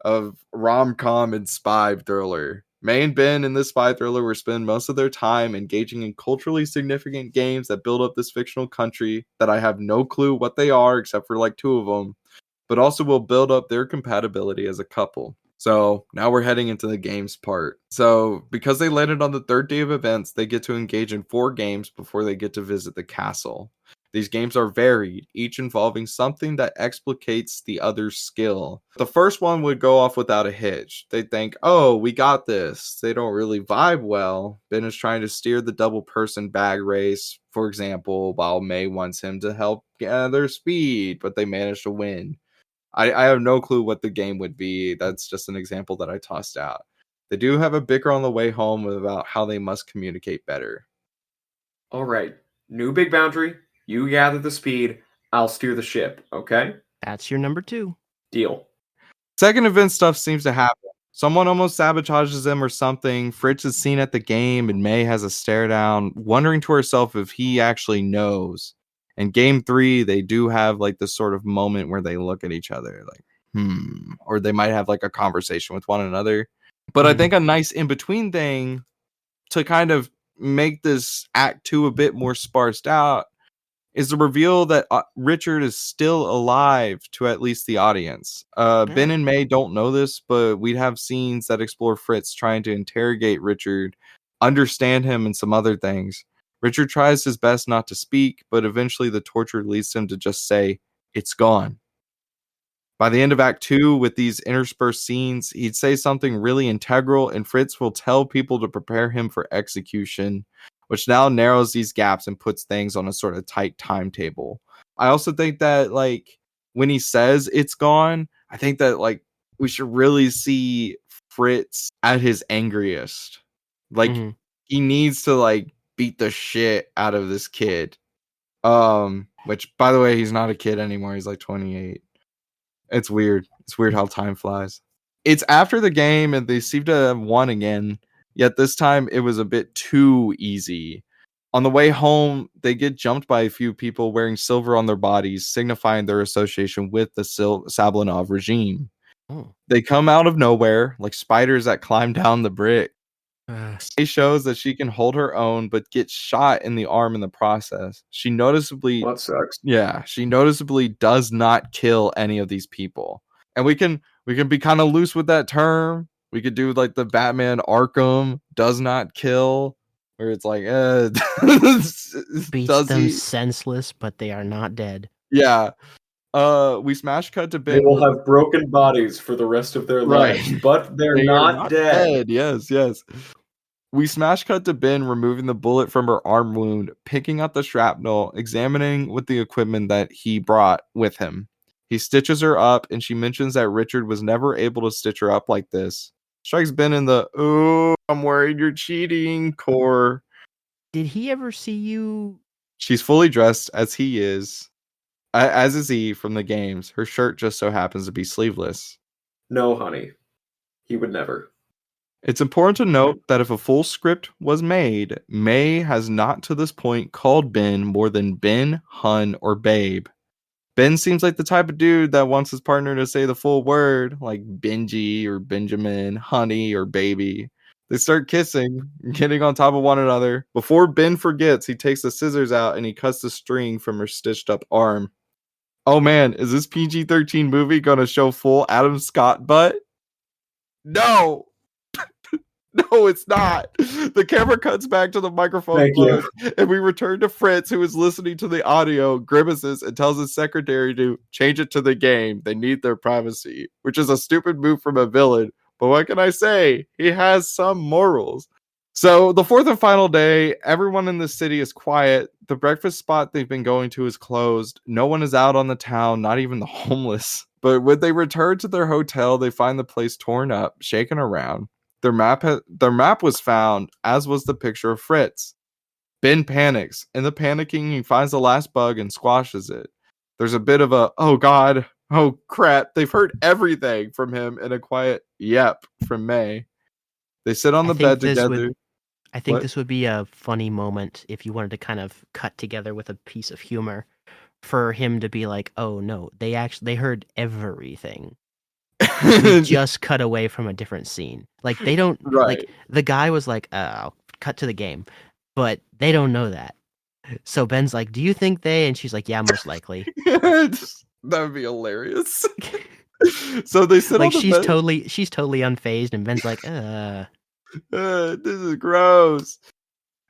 of rom-com and spy thriller. May and Ben in this spy thriller will spend most of their time engaging in culturally significant games that build up this fictional country that I have no clue what they are except for like 2 of them, but also will build up their compatibility as a couple. So now we're heading into the games part. So because they landed on the 3rd day of events, they get to engage in 4 games before they get to visit the castle. These games are varied, each involving something that explicates the other's skill. The first one would go off without a hitch. They think, "Oh, we got this." They don't really vibe well. Ben is trying to steer the double-person bag race, for example, while May wants him to help gather speed, but they manage to win. I have no clue what the game would be. That's just an example that I tossed out. They do have a bicker on the way home about how they must communicate better. All right, new big boundary. You gather the speed. I'll steer the ship, okay? That's your number 2. Deal. Second event stuff seems to happen. Someone almost sabotages them or something. Fritz is seen at the game and May has a stare down, wondering to herself if he actually knows. In game 3, they do have like this sort of moment where they look at each other like, or they might have like a conversation with one another. But I think a nice in-between thing to kind of make this act 2 a bit more sparsed out is the reveal that Richard is still alive to at least the audience. Ben and May don't know this, but we'd have scenes that explore Fritz trying to interrogate Richard, understand him, and some other things. Richard tries his best not to speak, but eventually the torture leads him to just say, "It's gone." By the end of Act 2, with these interspersed scenes, he'd say something really integral, and Fritz will tell people to prepare him for execution, which now narrows these gaps and puts things on a sort of tight timetable. I also think that, like, when he says it's gone, I think that, like, we should really see Fritz at his angriest. Like, he needs to, like, beat the shit out of this kid. Which, by the way, he's not a kid anymore. He's, like, 28. It's weird. It's weird how time flies. It's after the game, and they seem to have won again. Yet this time, it was a bit too easy. On the way home, they get jumped by a few people wearing silver on their bodies, signifying their association with the Sablinov regime. They come out of nowhere, like spiders that climb down the brick. It shows that she can hold her own, but gets shot in the arm in the process. She noticeably... That sucks. Yeah, she noticeably does not kill any of these people. And we can be kind of loose with that term, We could do like the Batman Arkham does not kill, where it's like, Beats does them he? senseless, but they are not dead. Yeah. We smash cut to They Ben. will have broken bodies for the rest of their Right. lives, but they're They are not dead. Yes, yes. We smash cut to Ben removing the bullet from her arm wound, picking out the shrapnel, examining with the equipment that he brought with him. He stitches her up, and she mentions that Richard was never able to stitch her up like this. Strikes Ben in the, "Oh, I'm worried you're cheating" core. Did he ever see you? She's fully dressed as he is, as is he from the games. Her shirt just so happens to be sleeveless. No, honey. He would never. It's important to note that if a full script was made, May has not to this point called Ben more than Ben, Hun, or Babe. Ben seems like the type of dude that wants his partner to say the full word, like Benji or Benjamin, honey or baby. They start kissing, getting on top of one another. Before Ben forgets, he takes the scissors out and he cuts the string from her stitched up arm. Oh man, is this PG-13 movie gonna show full Adam Scott butt? No! No, it's not. The camera cuts back to the microphone Thank you. and we return to Fritz, who is listening to the audio, grimaces, and tells his secretary to change it to the game. They need their privacy, which is a stupid move from a villain. But what can I say? He has some morals. So the fourth and final day, everyone in the city is quiet. The breakfast spot they've been going to is closed. No one is out on the town, not even the homeless. But when they return to their hotel, they find the place torn up, shaken around. Their map was found, as was the picture of Fritz. Ben panics. In the panicking, he finds the last bug and squashes it. There's a bit of a, oh god, oh crap, they've heard everything from him, and a quiet yep from May. They sit on the bed together. I think What? this would be a funny moment if you wanted to kind of cut together with a piece of humor for him to be like, oh no, they heard everything. We just cut away from a different scene. Like they don't Right. like the guy was like, I'll cut to the game, but they don't know that. So Ben's like, do you think they? And she's like, yeah, most likely. That would be hilarious. So they sit Like on the bed. she's totally unfazed, and Ben's like, This is gross.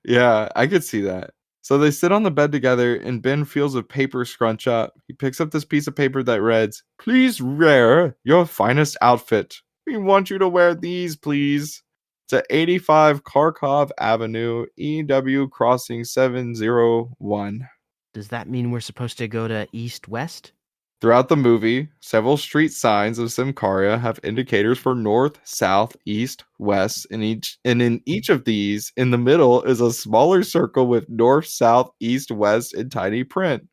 Yeah, I could see that. So they sit on the bed together, and Ben feels a paper scrunch up. He picks up this piece of paper that reads, "Please wear your finest outfit. We want you to wear these, please. To 85 Kharkov Avenue, EW Crossing 701. does that mean we're supposed to go to East West? Throughout the movie, several street signs of Symkaria have indicators for north, south, east, west, and in each of these, in the middle is a smaller circle with north, south, east, west in tiny print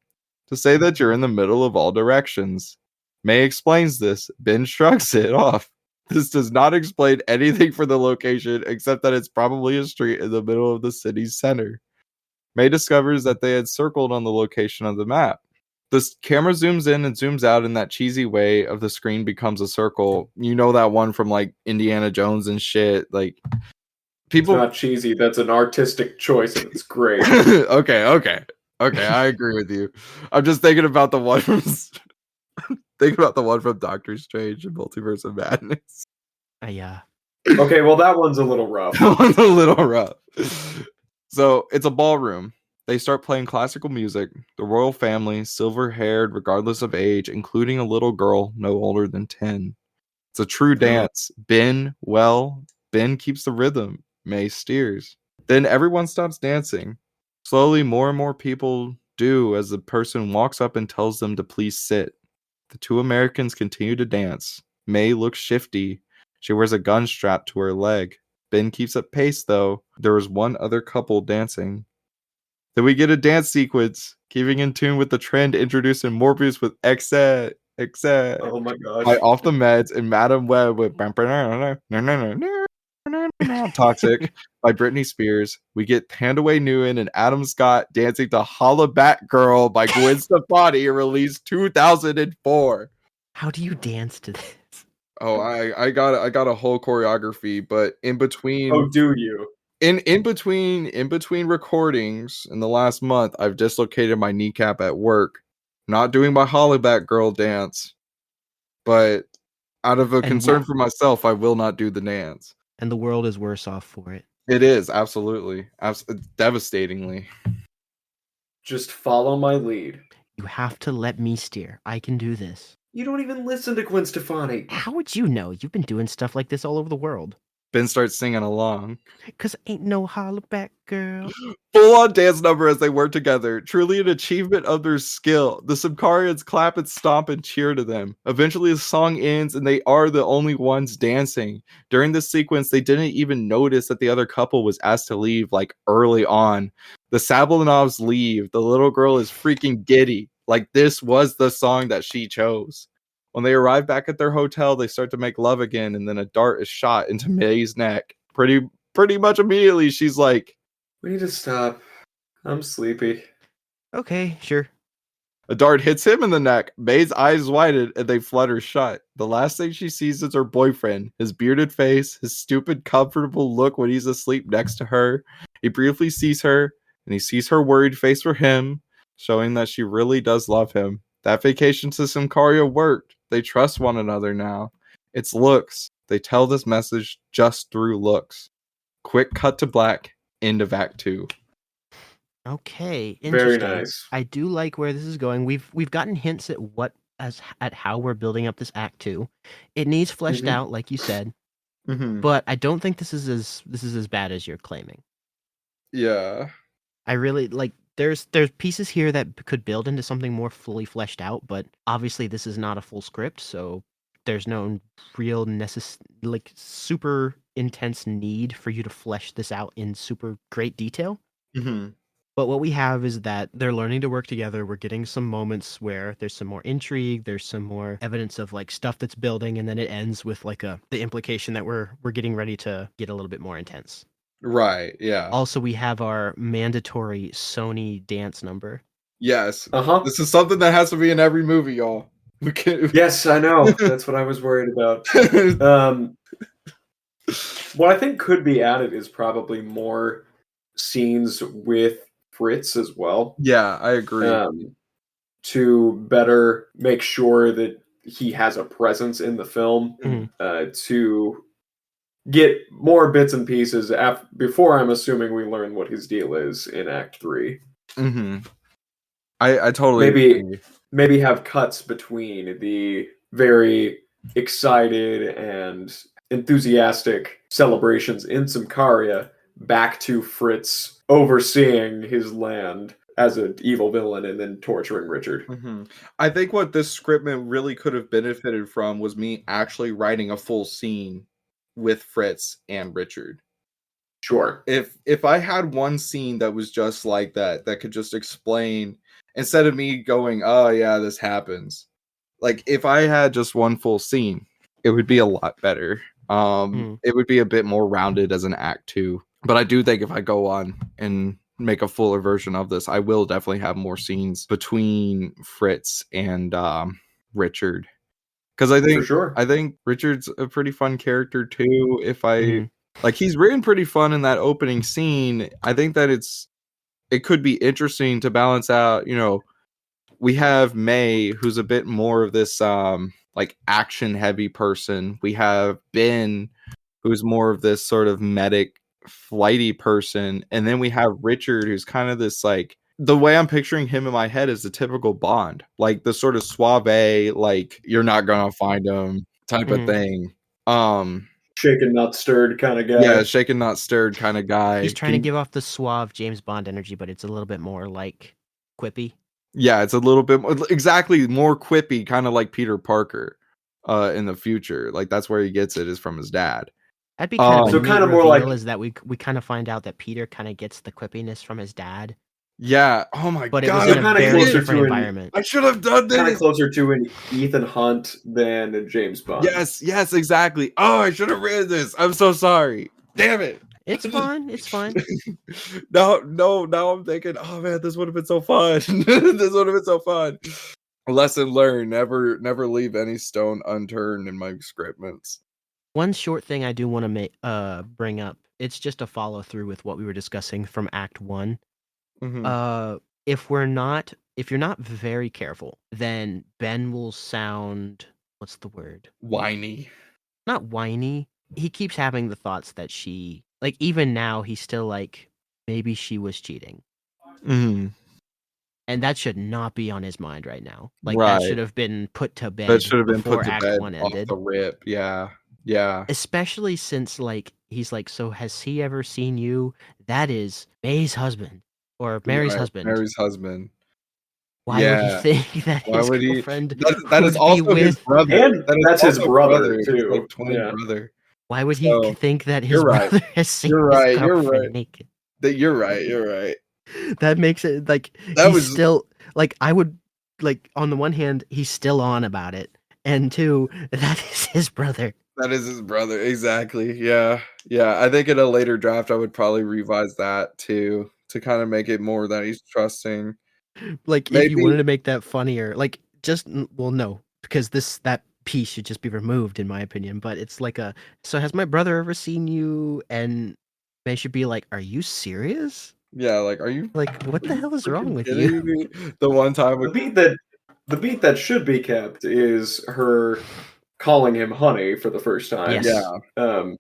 to say that you're in the middle of all directions. May explains this. Ben shrugs it off. This does not explain anything for the location except that it's probably a street in the middle of the city's center. May discovers that they had circled on the location of the map. The camera zooms in and zooms out in that cheesy way of the screen becomes a circle. You know that one from like Indiana Jones and shit. Like people. It's not cheesy. That's an artistic choice, and it's great. Okay. I agree with you. I'm just thinking about the one from Doctor Strange and Multiverse of Madness. Yeah. Okay, well that one's a little rough. That one's a little rough. So it's a ballroom. They start playing classical music. The royal family, silver-haired, regardless of age, including a little girl no older than 10. It's a true dance. Ben keeps the rhythm. May steers. Then everyone stops dancing. Slowly, more and more people do as the person walks up and tells them to please sit. The two Americans continue to dance. May looks shifty. She wears a gun strapped to her leg. Ben keeps up pace, though. There is one other couple dancing. Then we get a dance sequence, keeping in tune with the trend introduced in Morbius with Exet Oh my gosh. by Off the Meds and Madam Web with Toxic by Britney Spears. We get Handaway Nguyen and Adam Scott dancing to Holla Back Girl by Gwen Stefani, released 2004. How do you dance to this? Oh, I got a whole choreography, but in between Oh, do you? in between recordings in the last month, I've dislocated my kneecap at work. Not doing my hollaback girl dance, but Out of a And concern for myself, I will not do the dance. And the world is worse off for it. It is, absolutely. Devastatingly. Just follow my lead. You have to let me steer. I can do this. You don't even listen to Gwen Stefani. How would you know? You've been doing stuff like this all over the world. Ben starts singing along. 'Cause ain't no holler back, girl. Full-on dance number as they work together. Truly an achievement of their skill. The Symkarians clap and stomp and cheer to them. Eventually the song ends and they are the only ones dancing. During this sequence, they didn't even notice that the other couple was asked to leave like early on. The Sablanovs leave. The little girl is freaking giddy. Like this was the song that she chose. When they arrive back at their hotel, they start to make love again, and then a dart is shot into May's neck. Pretty much immediately, she's like, We need to stop. I'm sleepy. Okay, sure. a dart hits him in the neck. May's eyes widen, and they flutter shut. The last thing she sees is her boyfriend, his bearded face, his stupid, comfortable look when he's asleep next to her. He briefly sees her, and he sees her worried face for him, showing that she really does love him. That vacation to Symkaria worked. They trust one another now. It's looks. They tell this message just through looks. Quick cut to black. End of Act 2. Okay, Very interesting. nice. I do like where this is going. We've gotten hints at how we're building up this Act 2. It needs fleshed Mhm. out, like you said, Mm-hmm. but I don't think this is as bad as you're claiming. Yeah. I really like. There's pieces here that could build into something more fully fleshed out, but obviously this is not a full script, so there's no real super intense need for you to flesh this out in super great detail. Mm-hmm. But what we have is that they're learning to work together. We're getting some moments where there's some more intrigue, there's some more evidence of like stuff that's building, and then it ends with like the implication that we're getting ready to get a little bit more intense. Right. Yeah. Also, we have our mandatory Sony dance number. Yes. Uh-huh. This is something that has to be in every movie, y'all. We can't. Yes, I know. That's what I was worried about. What I think could be added is probably more scenes with Fritz as well. Yeah, I agree. To better make sure that he has a presence in the film, to get more bits and pieces before I'm assuming we learn what his deal is in Act 3. Mm-hmm. I totally agree. Maybe have cuts between the very excited and enthusiastic celebrations in Symkaria back to Fritz overseeing his land as an evil villain and then torturing Richard. Mm-hmm. I think what this scriptment really could have benefited from was me actually writing a full scene with Fritz and Richard. Sure. If I had one scene that was just like that could just explain, instead of me going, oh yeah, this happens. Like if I had just one full scene, it would be a lot better. It would be a bit more rounded as an Act 2. But I do think if I go on and make a fuller version of this, I will definitely have more scenes between Fritz and Richard. Because I think Richard's a pretty fun character too. If I like, he's written pretty fun in that opening scene. I think that it could be interesting to balance out. You know, we have May, who's a bit more of this like action heavy person. We have Ben, who's more of this sort of medic flighty person, and then we have Richard, who's kind of this like, the way I'm picturing him in my head is the typical Bond, like the sort of suave, like you're not gonna find him type of thing. Shaken not stirred kind of guy. Yeah, shaken not stirred kind of guy. He's trying to give off the suave James Bond energy, but it's a little bit more like quippy. Yeah, it's a little bit more, exactly, more quippy, kind of like Peter Parker in the future. Like that's where he gets it, is from his dad. That'd be kind of a so neat kind of more reveal, like, is that we kind of find out that Peter kind of gets the quippiness from his dad. Yeah. Oh my But god. it was in a kinda very closer different to an- environment. I should have done kind of this. closer to an Ethan Hunt than a James Bond. Yes, exactly. Oh, I should have read this. I'm so sorry. Damn it. It's fun. It's fun. No. Now I'm thinking, oh man, this would have been so fun. This would have been so fun. Lesson learned: never leave any stone unturned in my scriptments. One short thing I do want to bring up. It's just a follow through with what we were discussing from Act 1. If you're not very careful, then Ben will sound what's the word? Whiny. Not whiny. He keeps having the thoughts that she, like, even now, he's still like, maybe she was cheating. Mm, And that should not be on his mind right now. Like, that right. should have been put to bed That should have been before put to Act bed 1 off ended. the rip. Yeah. Yeah. Especially since, like, he's like, so has he ever seen you? That is May's husband. Or Mary's Right, husband. Mary's husband. Why would he Yeah. think that Why his would he? girlfriend That is would be also his with... brother. And That is that's his also brother, It's too. like twin Yeah. brother. Why would he So, think that his you're right. brother has seen You're his right. You're girlfriend right. naked? You're right. You're right. That makes it like That he's was still like I would like on the one hand he's still on about it, and two, that is his brother. that is his brother. Exactly. Yeah. Yeah. I think in a later draft I would probably revise that too to kind of make it more that he's trusting. Like if you Maybe wanted to make that funnier, like just well no, because that piece should just be removed in my opinion. But it's like a so has my brother ever seen you? And they should be like, are you serious? yeah, like are you Like what the hell is wrong freaking with you? kidding me? The one time The beat that should be kept is her calling him honey for the first time. Yes. yeah,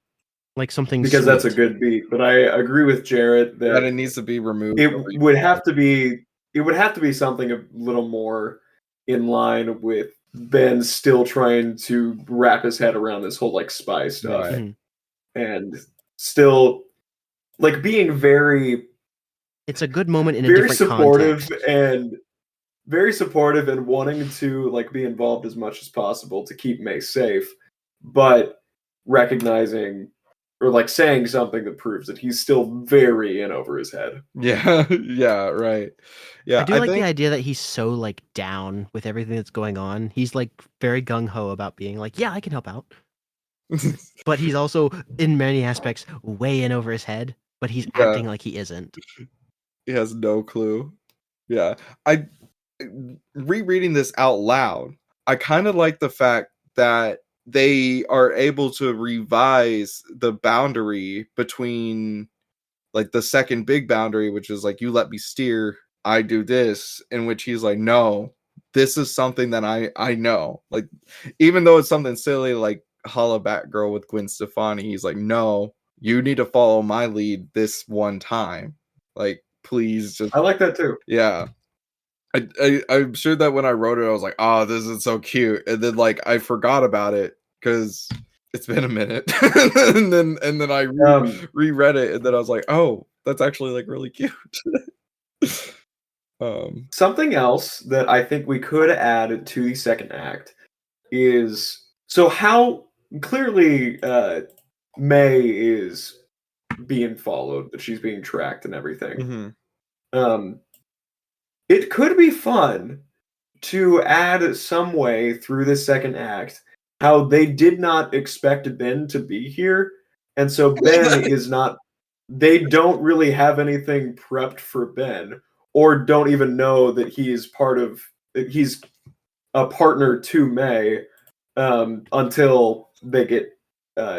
Like something Because that's a sweet. good beat. But I agree with Jarrett that it that needs to be removed. it would have to be something a little more in line with Ben still trying to wrap his head around this whole like spy stuff. Right. Mhm. And still like being very It's a good moment in a very different supportive context. and very supportive and wanting to like be involved as much as possible to keep May safe, but recognizing or like saying something that proves that he's still very in over his head. Yeah, yeah, right. Yeah, I do like the think idea that he's so like down with everything that's going on. He's like very gung ho about being like, yeah, I can help out. But he's also in many aspects way in over his head, but he's Yeah. acting like he isn't. he has no clue. Yeah. I rereading this out loud, I kind of like the fact that they are able to revise the boundary between like the second big boundary, which is like you let me steer, I do this, in which he's like, no, this is something that I know. Like, even though it's something silly like Holla Batgirl with Gwen Stefani, he's like, no, you need to follow my lead this one time. Like, please just I like that too. yeah. I'm sure that when I wrote it, I was like, oh, this is so cute. And then like I forgot about it because it's been a minute. and then I reread it and then I was like, oh, that's actually like really cute. Something else that I think we could add to the second act is so how clearly May is being followed, that she's being tracked and everything. Mhm. It could be fun to add some way through this second act how they did not expect Ben to be here, and so Ben is not. They don't really have anything prepped for Ben, or don't even know that he's he's a partner to May until they get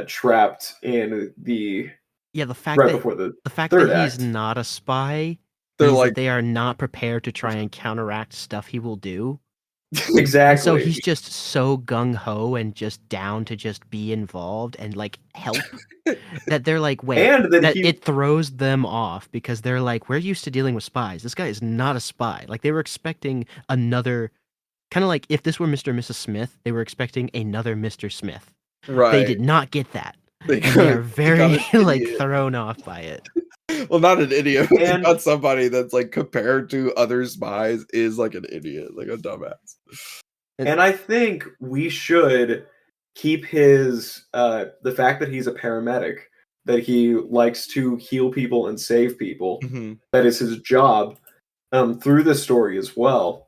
trapped in the The fact right that before the he's act. not a spy They're means like that they are not prepared to try and counteract stuff he will do. Exactly. So he's just so gung ho and just down to just be involved and like help that they're like, wait, and that it throws them off because they're like, we're used to dealing with spies. This guy is not a spy. Like they were expecting another kind of like if this were Mr. and Mrs. Smith, they were expecting another Mr. Smith. right. They did not get that. They And they are got very an like idiot. thrown off by it. Well, not an idiot. But And- not somebody that's like compared to other spies is like an idiot, like a dumbass. And I think we should keep his the fact that he's a paramedic, that he likes to heal people and save people. Mhm. That is his job through the story as well.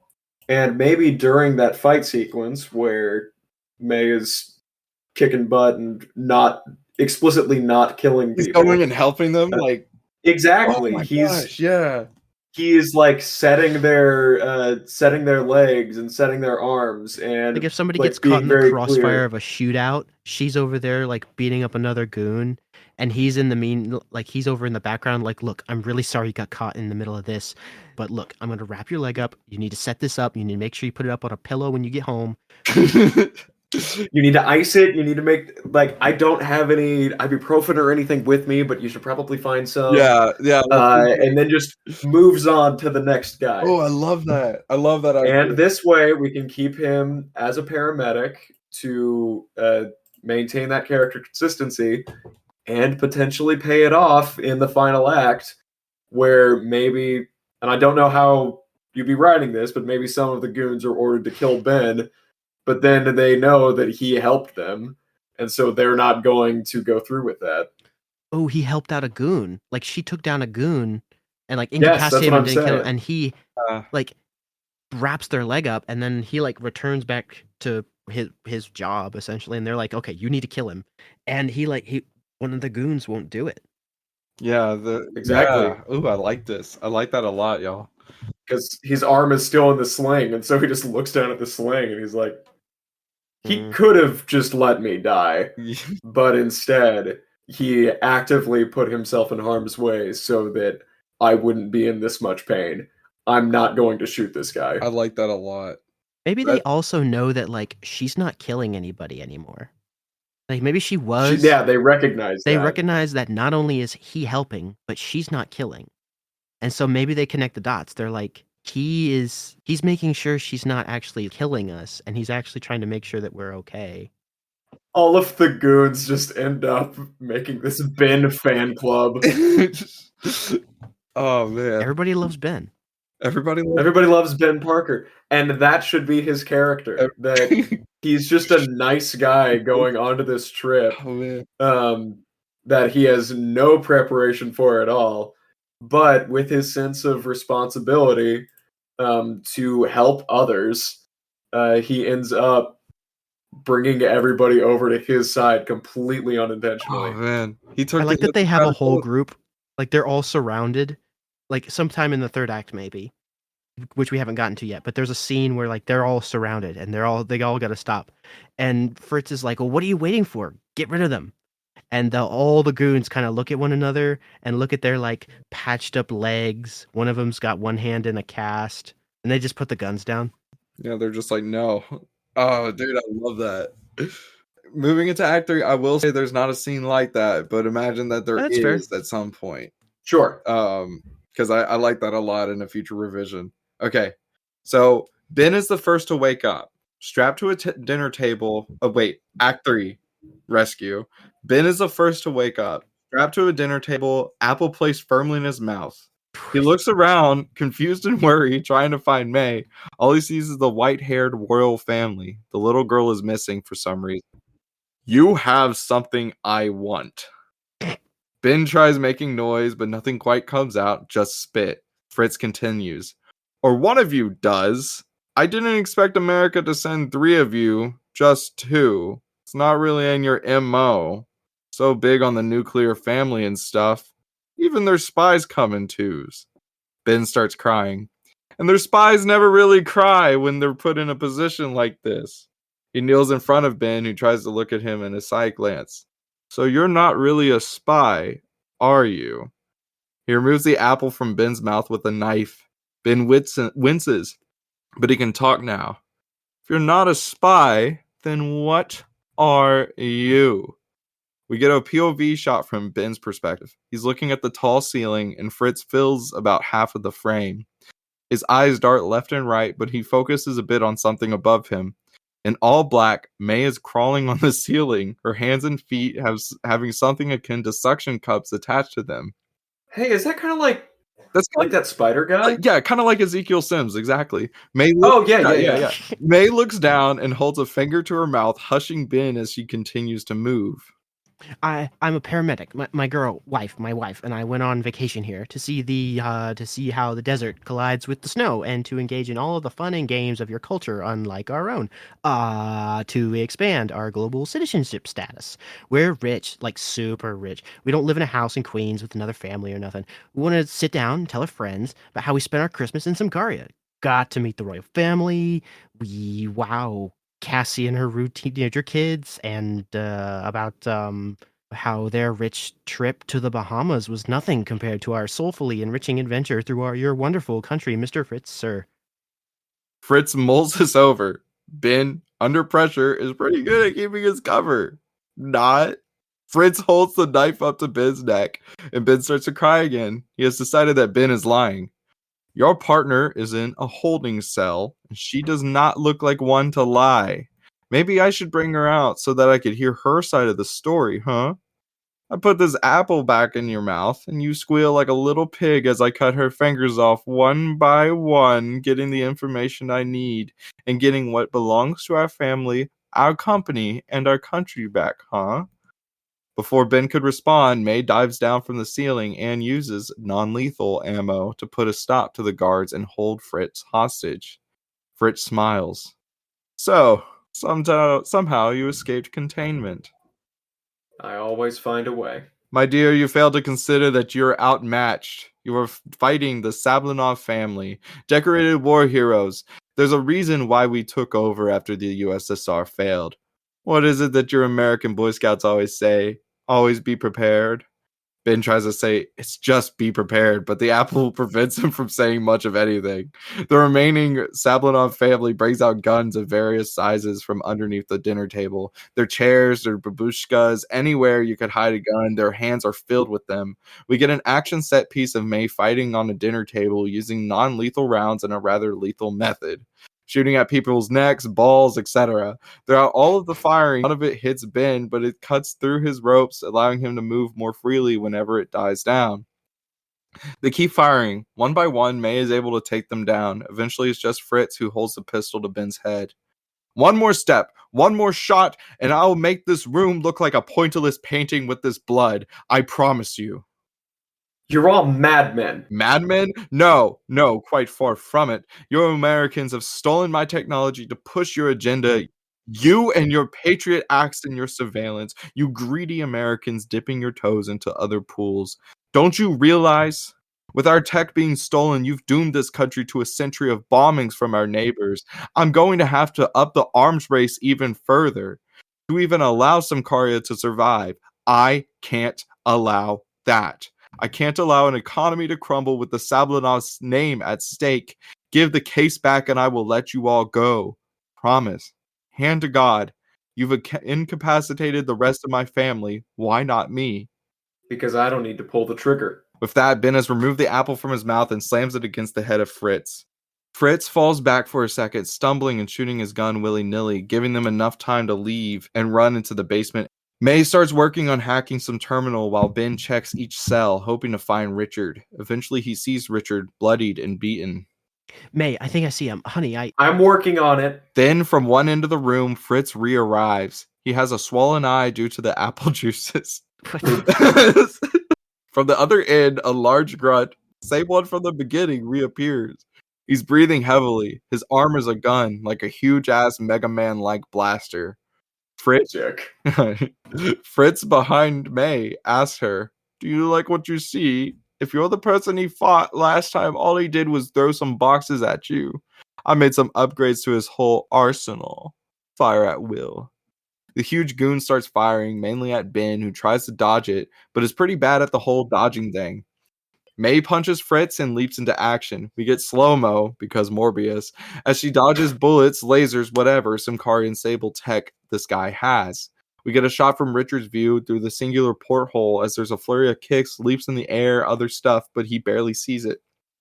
And maybe during that fight sequence where May is kicking butt and not explicitly not killing He's people. going and helping them, like Exactly. oh my gosh, yeah. He is like setting their legs and setting their arms, and Like if somebody like, gets caught in the being very crossfire clear. of a shootout, she's over there like beating up another goon, and he's in the he's over in the background like, look, I'm really sorry you got caught in the middle of this, but look, I'm gonna wrap your leg up. You need to set this up. You need to make sure you put it up on a pillow when you get home. You need to ice it. You need to make like I don't have any ibuprofen or anything with me, but you should probably find some. Yeah. And then just moves on to the next guy. Oh, I love that. I love that idea. And this way, we can keep him as a paramedic to maintain that character consistency and potentially pay it off in the final act, where maybe, and I don't know how you'd be writing this, but maybe some of the goons are ordered to kill Ben, but then they know that he helped them, and so they're not going to go through with that. Oh, he helped out a goon. Like she took down a goon and like Yes, that's incapacitated him what and I'm didn't kill him, saying. and he Uh, like wraps their leg up, and then he like returns back to his job essentially, and they're like, okay, you need to kill him, and he one of the goons won't do it. yeah. Exactly. Yeah. Ooh, I like this. I like that a lot, y'all. Because his arm is still in the sling, and so he just looks down at the sling, and he's like, he could have just let me die, but instead, he actively put himself in harm's way so that I wouldn't be in this much pain. I'm not going to shoot this guy. I like that a lot. Maybe they also know that like she's not killing anybody anymore. Like maybe she was. Yeah, they recognize They that. recognize that not only is he helping, but she's not killing. And so maybe they connect the dots. They're like, he's making sure she's not actually killing us, and he's actually trying to make sure that we're okay. All of the goons just end up making this Ben fan club. Oh man. Everybody loves Ben. Everybody loves Ben Parker, and that should be his character. That he's just a nice guy going onto this trip. Oh man. That he has no preparation for at all, but with his sense of responsibility to help others, he ends up bringing everybody over to his side completely unintentionally. Oh man. He took I like that they have a whole group, like they're all surrounded, like sometime in the third act maybe, which we haven't gotten to yet, but there's a scene where like they're all surrounded and they all got to stop. And Fritz is like, well, what are you waiting for? Get rid of them. And all the goons kind of look at one another and look at their like patched up legs. One of them's got one hand in a cast, and they just put the guns down. Yeah, they're just like, no. Oh, dude, I love that. Moving into Act 3, I will say there's not a scene like that, but imagine that there That's is fair. at some point. Sure. Because I like that a lot in a future revision. Okay, so Ben is the first to wake up, strapped to a dinner table. Oh wait, Act 3, rescue. Ben is the first to wake up, strapped to a dinner table, apple placed firmly in his mouth. He looks around, confused and worried, trying to find May. All he sees is the white-haired royal family. The little girl is missing for some reason. You have something I want. Ben tries making noise, but nothing quite comes out, just spit. Fritz continues. Or one of you does. I didn't expect America to send 3 of you, just 2. It's not really in your MO. So big on the nuclear family and stuff. Even their spies come in 2s. Ben starts crying. And their spies never really cry when they're put in a position like this. He kneels in front of Ben, who tries to look at him in a side glance. So you're not really a spy, are you? He removes the apple from Ben's mouth with a knife. Ben winces, but he can talk now. If you're not a spy, then what are you? We get a POV shot from Ben's perspective. He's looking at the tall ceiling, and Fritz fills about half of the frame. His eyes dart left and right, but he focuses a bit on something above him. In all black, May is crawling on the ceiling, her hands and feet having something akin to suction cups attached to them. Hey, is that kind of like That's like that spider guy? yeah, kind of like Ezekiel Sims, exactly. May yeah. May looks down and holds a finger to her mouth, hushing Ben as she continues to move. I'm a paramedic. My wife, and I went on vacation here to see how the desert collides with the snow and to engage in all of the fun and games of your culture, unlike our own. To expand our global citizenship status. We're rich, like super rich. We don't live in a house in Queens with another family or nothing. We want to sit down and tell our friends about how we spent our Christmas in Sumgaria. Got to meet the royal family. Cassie and her rude teenager kids, and about how their rich trip to the Bahamas was nothing compared to our soulfully enriching adventure through your wonderful country, Mr. Fritz, sir. Fritz mulls us over. Ben, under pressure is pretty good at keeping his cover. Not. Fritz holds the knife up to Ben's neck, and Ben starts to cry again. He has decided that Ben is lying. Your partner is in a holding cell, and she does not look like one to lie. Maybe I should bring her out so that I could hear her side of the story, huh? I put this apple back in your mouth, and you squeal like a little pig as I cut her fingers off one by one, getting the information I need, and getting what belongs to our family, our company, and our country back, huh? Before Ben could respond, May dives down from the ceiling and uses non-lethal ammo to put a stop to the guards and hold Fritz hostage. Fritz smiles. So, somehow you escaped containment. I always find a way. My dear, you fail to consider that you're outmatched. You are fighting the Sablinov family, decorated war heroes. There's a reason why we took over after the USSR failed. What is it that your American Boy Scouts always say? Always be prepared. Ben tries to say, it's just be prepared, but the apple prevents him from saying much of anything. The remaining Sablinov family brings out guns of various sizes from underneath the dinner table. Their chairs, their babushkas, anywhere you could hide a gun, their hands are filled with them. We get an action set piece of May fighting on a dinner table using non-lethal rounds in a rather lethal method. Shooting at people's necks, balls, etc. Throughout all of the firing, none of it hits Ben, but it cuts through his ropes, allowing him to move more freely whenever it dies down. They keep firing. One by one, May is able to take them down. Eventually, it's just Fritz who holds the pistol to Ben's head. One more step, one more shot, and I'll make this room look like a pointillist painting with this blood. I promise you. You're all madmen. Madmen? No, quite far from it. You Americans have stolen my technology to push your agenda. You and your patriot acts and your surveillance. You greedy Americans dipping your toes into other pools. Don't you realize? With our tech being stolen, you've doomed this country to a century of bombings from our neighbors. I'm going to have to up the arms race even further to even allow Samkaria to survive. I can't allow that. I can't allow an economy to crumble with the Sablanov's name at stake. Give the case back and I will let you all go. Promise. Hand to God. You've incapacitated the rest of my family. Why not me? Because I don't need to pull the trigger. With that, Ben has removed the apple from his mouth and slams it against the head of Fritz. Fritz falls back for a second, stumbling and shooting his gun willy-nilly, giving them enough time to leave and run into the basement. May starts working on hacking some terminal while Ben checks each cell, hoping to find Richard. Eventually, he sees Richard, bloodied and beaten. May, I think I see him. Honey, I'm working on it. Then, from one end of the room, Fritz re-arrives. He has a swollen eye due to the apple juices. From the other end, a large grunt, same one from the beginning, reappears. He's breathing heavily. His arm is a gun, like a huge-ass Mega Man-like blaster. Fritz behind May asks her, do you like what you see? If you're the person he fought last time, all he did was throw some boxes at you. I made some upgrades to his whole arsenal. Fire at will. The huge goon starts firing, mainly at Ben, who tries to dodge it, but is pretty bad at the whole dodging thing. May punches Fritz and leaps into action. We get slow-mo, because Morbius, as she dodges bullets, lasers, whatever Samkarian Sable tech this guy has. We get a shot from Richard's view through the singular porthole as there's a flurry of kicks, leaps in the air, other stuff, but he barely sees it.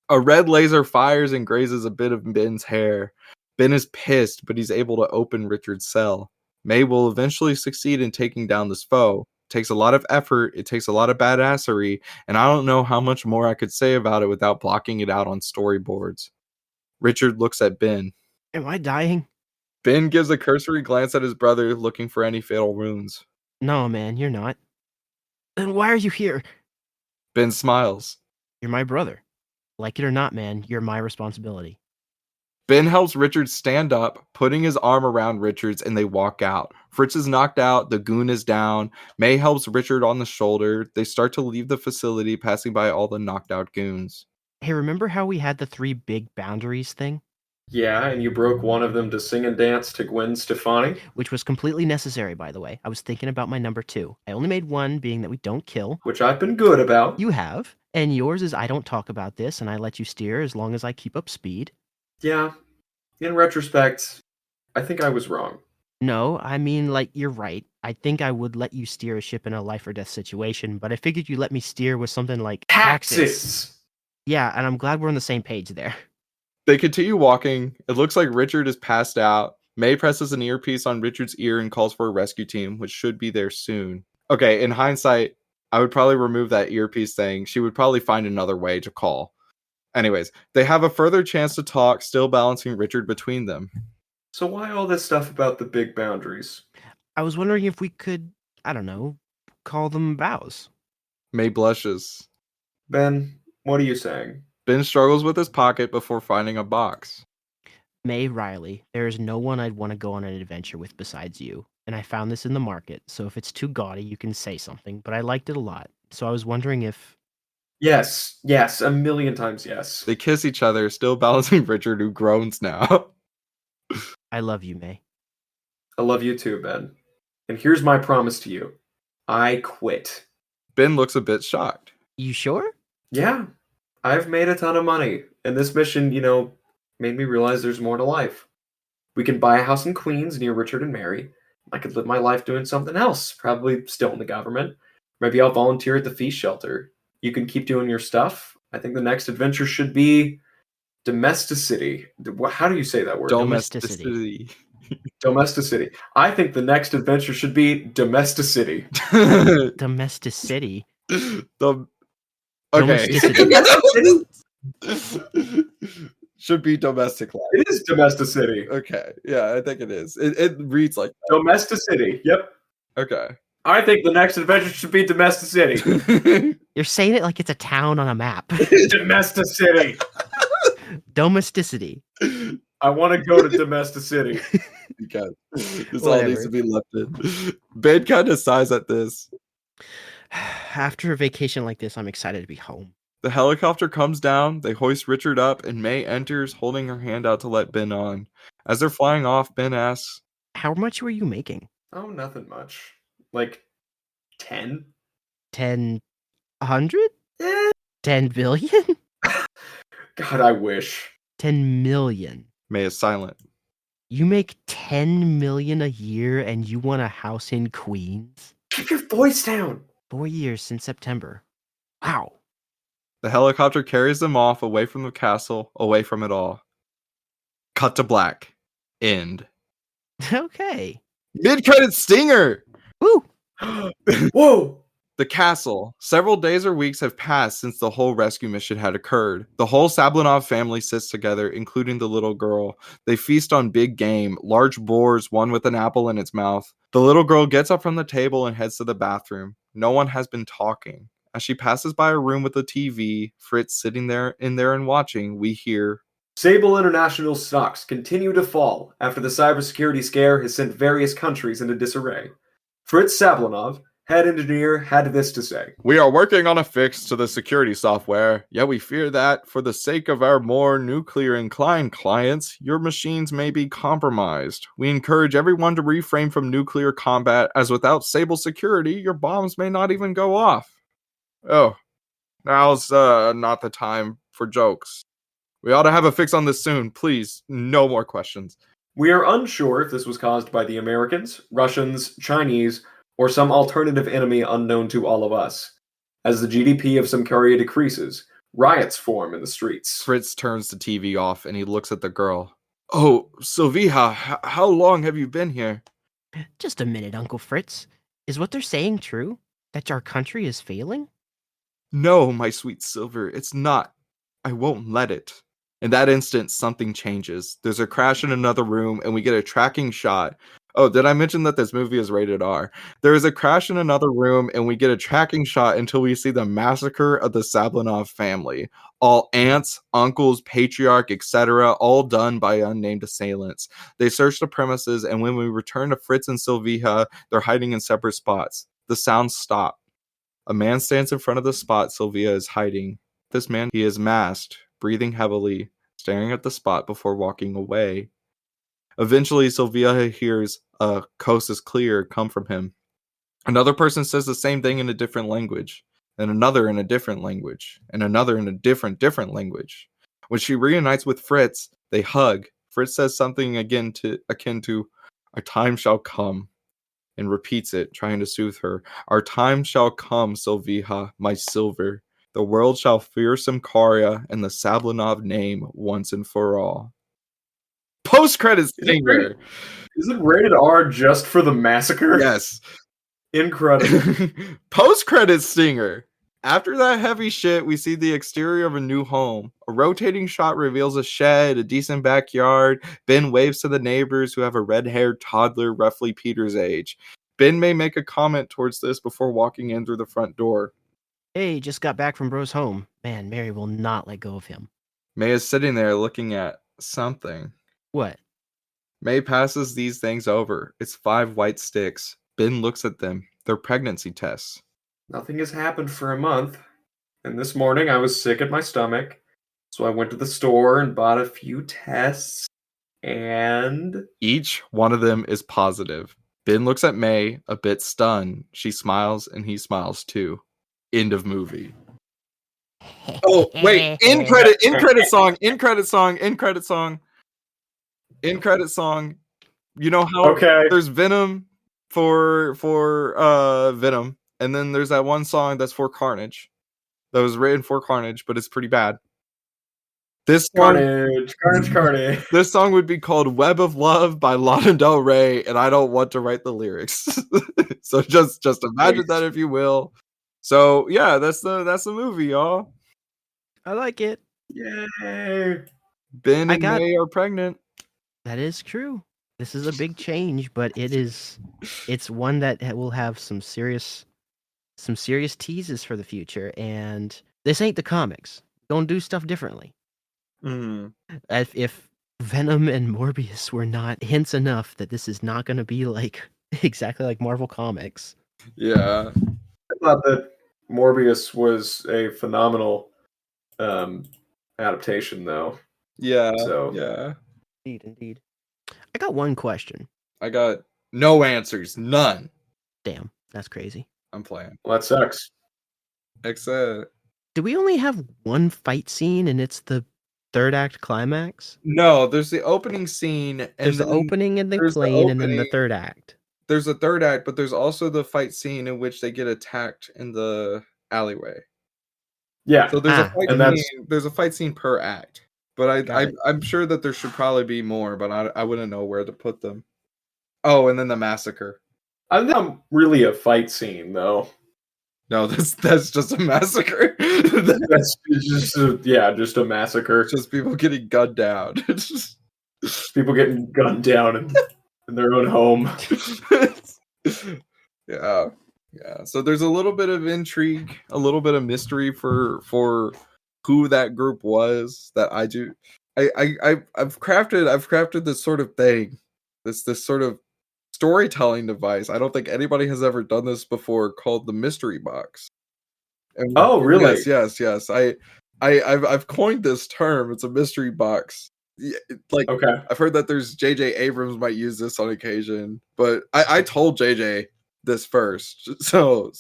A red laser fires and grazes a bit of Ben's hair. Ben is pissed, but he's able to open Richard's cell. May will eventually succeed in taking down this foe. It takes a lot of effort, it takes a lot of badassery, and I don't know how much more I could say about it without blocking it out on storyboards. Richard looks at Ben. Am I dying? Ben gives a cursory glance at his brother, looking for any fatal wounds. No, man, you're not. Then why are you here? Ben smiles. You're my brother. Like it or not, man, you're my responsibility. Ben helps Richard stand up, putting his arm around Richard's, and they walk out. Fritz is knocked out, the goon is down. May helps Richard on the shoulder. They start to leave the facility, passing by all the knocked out goons. Hey, remember how we had the 3 big boundaries thing? Yeah, and you broke one of them to sing and dance to Gwen Stefani? Which was completely necessary, by the way. I was thinking about my number 2. I only made one, being that we don't kill. Which I've been good about. You have. And yours is I don't talk about this, and I let you steer as long as I keep up speed. Yeah, in retrospect, I think I was wrong. No, I mean, like, you're right. I think I would let you steer a ship in a life or death situation, but I figured you'd let me steer with something like taxes. Taxes! Yeah, and I'm glad we're on the same page there. They continue walking. It looks like Richard is passed out. May presses an earpiece on Richard's ear and calls for a rescue team, which should be there soon. Okay, in hindsight, I would probably remove that earpiece thing. She would probably find another way to call. Anyways, they have a further chance to talk, still balancing Richard between them. So why all this stuff about the big boundaries? I was wondering if we could, I don't know, call them vows. May blushes. Ben, what are you saying? Ben struggles with his pocket before finding a box. May Riley, there is no one I'd want to go on an adventure with besides you. And I found this in the market, so if it's too gaudy, you can say something, but I liked it a lot. So I was wondering if... Yes, a million times yes. They kiss each other, still balancing Richard, who groans now. I love you, May. I love you too, Ben. And here's my promise to you. I quit. Ben looks a bit shocked. You sure? Yeah, I've made a ton of money. And this mission, made me realize there's more to life. We can buy a house in Queens near Richard and Mary. I could live my life doing something else, probably still in the government. Maybe I'll volunteer at the feast shelter. You can keep doing your stuff. I think the next adventure should be domesticity. How do you say that word? Domesticity. Domesticity. I think the next adventure should be domesticity. Domesticity. Okay. Domesticity. Should be domestic life. It is domesticity. Okay. Yeah, I think it is. It reads like that. Domesticity. Yep. Okay. I think the next adventure should be domesticity. You're saying it like it's a town on a map. Domesticity. Domesticity. I want to go to domesticity. Okay. This all needs to be left in. Ben kind of sighs at this. After a vacation like this, I'm excited to be home. The helicopter comes down, they hoist Richard up, and May enters, holding her hand out to let Ben on. As they're flying off, Ben asks, How much were you making? Oh, nothing much. Like 10? 100? Eh. 10 billion? God, I wish. 10 million. May is silent. You make 10 million a year and you want a house in Queens? Keep your voice down. 4 years since September. Wow. The helicopter carries them off, away from the castle, away from it all. Cut to black. End. Okay. Mid-credit stinger! Woo! Whoa! The castle. Several days or weeks have passed since the whole rescue mission had occurred. The whole Sablinov family sits together, including the little girl. They feast on big game, large boars, one with an apple in its mouth. The little girl gets up from the table and heads to the bathroom. No one has been talking. As she passes by a room with a TV, Fritz sitting there and watching, we hear, Sable International stocks continue to fall after the cybersecurity scare has sent various countries into disarray. Fritz Sablinov, head engineer, had this to say. We are working on a fix to the security software, yet we fear that, for the sake of our more nuclear-inclined clients, your machines may be compromised. We encourage everyone to refrain from nuclear combat, as without Sable security, your bombs may not even go off. Oh, now's not the time for jokes. We ought to have a fix on this soon. Please, no more questions. We are unsure if this was caused by the Americans, Russians, Chinese, or some alternative enemy unknown to all of us. As the GDP of some Korea decreases, riots form in the streets. Fritz turns the TV off and he looks at the girl. Oh, Sylvia, how long have you been here? Just a minute, Uncle Fritz. Is what they're saying true? That our country is failing? No, my sweet Silver, it's not. I won't let it. In that instant, something changes. There's a crash in another room, and we get a tracking shot. Oh, did I mention that this movie is rated R? There is a crash in another room, and we get a tracking shot until we see the massacre of the Sablinov family. All aunts, uncles, patriarch, etc., all done by unnamed assailants. They search the premises, and when we return to Fritz and Sylvia, they're hiding in separate spots. The sounds stop. A man stands in front of the spot Sylvia is hiding. This man, he is masked, breathing heavily, staring at the spot before walking away. Eventually, Sylvia hears a "coast is clear" come from him. Another person says the same thing in a different language, and another in a different language, and another in a different language. When she reunites with Fritz, they hug. Fritz says something akin to, Our time shall come. And repeats it, trying to soothe her. Our time shall come, Sylvia, my silver. The world shall fear Simcaria and the Sablinov name once and for all. Post-credit stinger. Is it rated R just for the massacre? Yes. Incredible. Post-credit stinger. After that heavy shit, we see the exterior of a new home. A rotating shot reveals a shed, a decent backyard. Ben waves to the neighbors who have a red-haired toddler roughly Peter's age. Ben may make a comment towards this before walking in through the front door. Hey, just got back from bro's home. Man, Mary will not let go of him. May is sitting there looking at something. What? May passes these things over. It's 5 white sticks. Ben looks at them. They're pregnancy tests. Nothing has happened for a month. And this morning I was sick at my stomach. So I went to the store and bought a few tests. And Each one of them is positive. Ben looks at May, a bit stunned. She smiles and he smiles too. End of movie. Oh, wait. End credit song. You know how okay. there's Venom for Venom, and then there's that one song that's for Carnage. That was written for Carnage, but it's pretty bad. This song, Carnage. This song would be called "Web of Love" by Lana Del Rey, and I don't want to write the lyrics. So just imagine that, if you will. So yeah, that's the movie, y'all. I like it. Yay! Ben and May are pregnant. That is true. This is a big change, but it's one that will have some serious teases for the future. And this ain't the comics. Don't do stuff differently. If Venom and Morbius were not hints enough that this is not going to be like exactly like Marvel Comics. Yeah, I thought that Morbius was a phenomenal adaptation, though. Yeah. So yeah. Indeed. I got one question. I got no answers. None. Damn, that's crazy. I'm playing. Well, that sucks. Except Do we only have one fight scene and it's the third act climax? no, there's the opening scene, and there's the opening in the plane, and then the third act. There's a third act, but there's also the fight scene in which they get attacked in the alleyway. Yeah. So there's a fight scene per act. But I'm sure that there should probably be more, but I wouldn't know where to put them. Oh, and then the massacre. I think I'm really a fight scene, though. No, that's just a massacre. That's just a massacre. Just people getting gunned down. People getting gunned down in their own home. Yeah. So there's a little bit of intrigue, a little bit of mystery for who that group was. That I do. I've crafted this sort of thing, this sort of storytelling device. I don't think anybody has ever done this before, called the mystery box. And really? Yes. I've coined this term. It's a mystery box. Yeah, okay. I've heard that there's J.J. Abrams might use this on occasion, but I told J.J. this first. So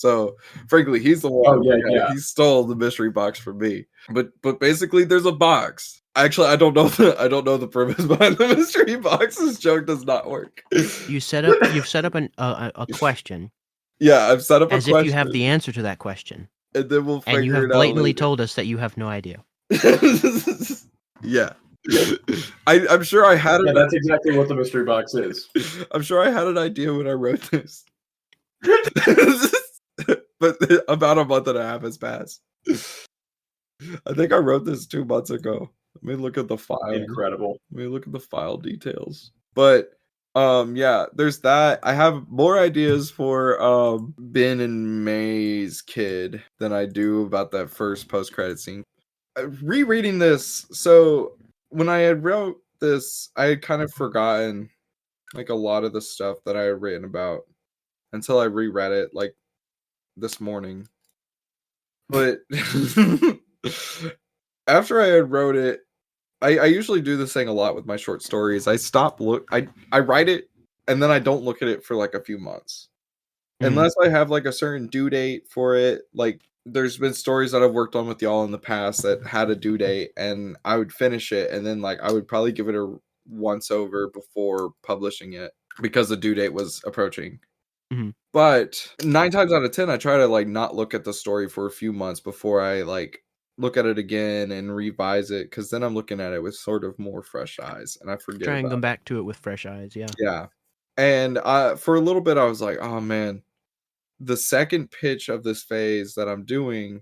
frankly, he's the one. Oh, yeah. He stole the mystery box from me. But basically, there's a box. Actually, I don't know the premise behind the mystery box. This joke does not work. You've set up a question. Yeah, I've set up as if you have the answer to that question, and then we'll figure it out. And you have blatantly told us that you have no idea. Yeah. I'm sure I had it. That's exactly what the mystery box is. I'm sure I had an idea when I wrote this. But about a month and a half has passed. I think I wrote this 2 months ago. Let me look at the file. Incredible. Let me look at the file details. But yeah, there's that. I have more ideas for Ben and May's kid than I do about that first post-credit scene. Rereading this, so when I had wrote this, I had kind of forgotten like a lot of the stuff that I had written about until I reread it like this morning. But after I had wrote it, I usually do this thing a lot with my short stories. I write it and then I don't look at it for like a few months. Unless I have like a certain due date for it. Like there's been stories that I've worked on with y'all in the past that had a due date, and I would finish it and then like I would probably give it a once over before publishing it. because the due date was approaching. Mhm. But 9 times out of 10, I try to like not look at the story for a few months before I like look at it again and revise it, because then I'm looking at it with sort of more fresh eyes and I forget Try and about come it. back to it with fresh eyes. Yeah. Yeah. And for a little bit, I was like, oh man, the second pitch of this phase that I'm doing,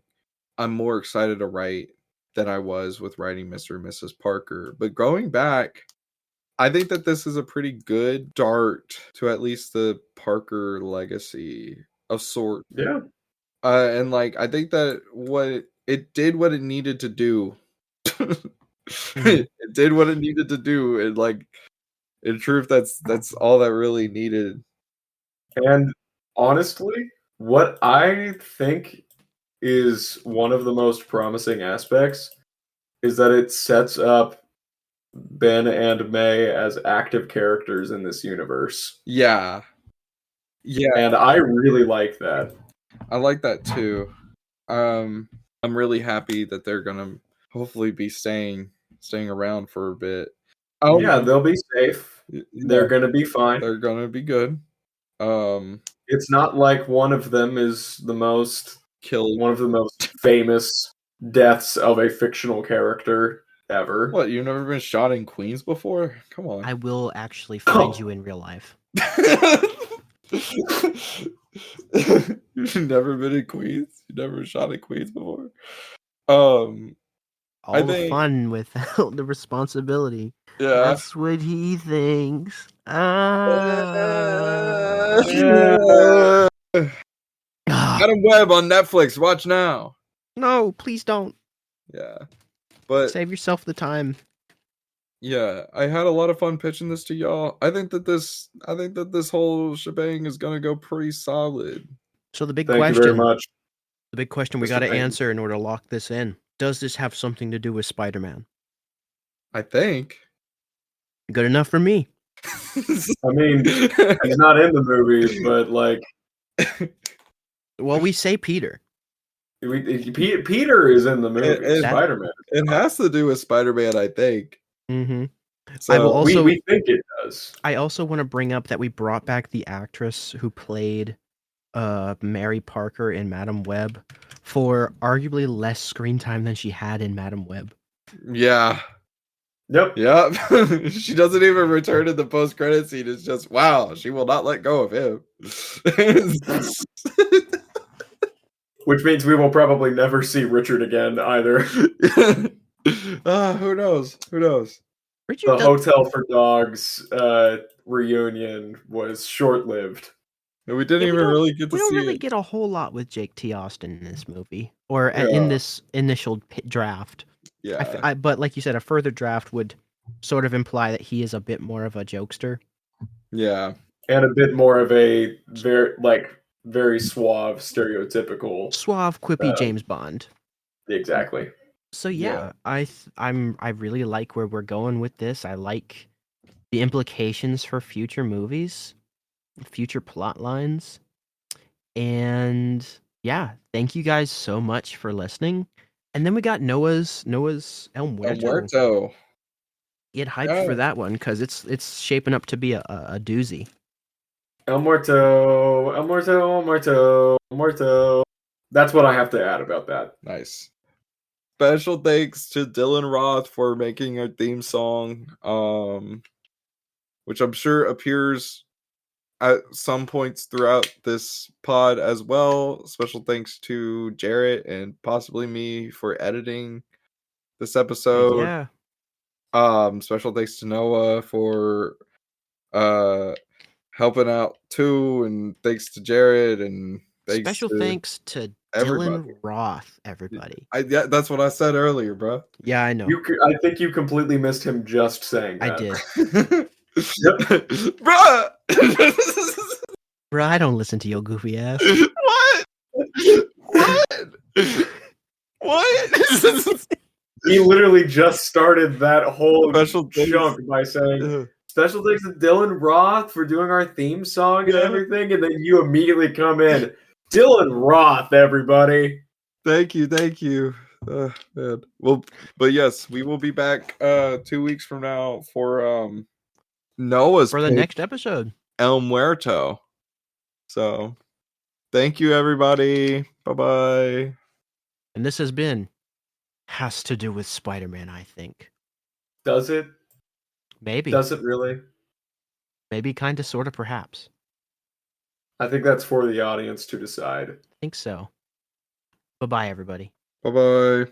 I'm more excited to write than I was with writing Mr. and Mrs. Parker. But going back, I think that this is a pretty good start to at least the Parker legacy of sort. Yeah. And like, I think that what it did what it needed to do. It did what it needed to do. And like, in truth, that's all that really needed. And honestly, what I think is one of the most promising aspects is that it sets up Ben and May as active characters in this universe. Yeah. Yeah. And I really like that. I like that too. I'm really happy that they're gonna hopefully be staying around for a bit. Oh Yeah, they'll be safe. They're going to be fine. They're gonna be good. It's not like one of them is one of the most famous deaths of a fictional character ever. What, you've never been shot in Queens before? Come on. I will actually find you in real life. You've never been in Queens? You never shot in Queens before? All I the think- fun without the responsibility. Yeah. That's what he thinks. Adam Webb on Netflix. Watch now. No, please don't. Yeah. But Save yourself the time. yeah, I had a lot of fun pitching this to y'all. I think that this whole shebang is gonna go pretty solid. So the big Thank question, you very much. the big question we Mr. got to Peyton. answer in order to lock this in. Does this have something to do with Spider-Man? I think. Good enough for me. I mean, he's not in the movies, but like, Well, we say Peter. Peter is in the movie. It- Spider-Man. It has to do with Spider-Man, I think. Mm-hmm. So, I will also. we think it does. I also want to bring up that we brought back the actress who played Mary Parker in Madam Web for arguably less screen time than she had in Madam Web. yeah. Yep. Yep. She doesn't even return in the post-credit scene. It's just, wow, she will not let go of him. Which means we will probably never see Richard again either. Who knows? Who knows? Richard The does- Hotel for Dogs reunion was short-lived. And we didn't Yeah, we even don't- really get to we don't see really it. get a whole lot with Jake T. Austin in this movie, or Yeah. in this initial draft. Yeah. But like you said, a further draft would sort of imply that he is a bit more of a jokester. Yeah. And a bit more of a very suave, stereotypical. Suave, quippy James Bond. Exactly. So yeah, I really like where we're going with this. I like the implications for future movies, future plot lines. And yeah, thank you guys so much for listening. And then we got Noah's El Muerto. Muerto. Get hyped Yeah. for that one because it's shaping up to be a doozy. El Muerto, El Muerto, El Muerto, El Muerto. That's what I have to add about that. Nice. Special thanks to Dylan Roth for making our theme song, which I'm sure appears at some points throughout this pod as well. Special thanks to Jarrett and possibly me for editing this episode. Yeah. Special thanks to Noah for helping out too, and thanks to Jared, and Special thanks to everybody. Dylan Roth, everybody. Yeah, that's what I said earlier, bro. Yeah, I know. I think you completely missed him just saying that. I did. Bruh! Bro, I don't listen to your goofy ass. What? What? He literally just started that whole Special thanks. chunk by saying, special thanks to Dylan Roth for doing our theme song and Yeah. everything, and then you immediately come in. Dylan Roth, everybody. Thank you. Man. Well, but yes, we will be back 2 weeks from now for Noah's For the pick. next episode. El Muerto. So thank you, everybody. Bye-bye. And this has to do with Spider-Man, I think. Does it? Maybe. Does it really? Maybe, kind of, sort of, perhaps. I think that's for the audience to decide. I think so. Bye-bye, everybody. Bye-bye.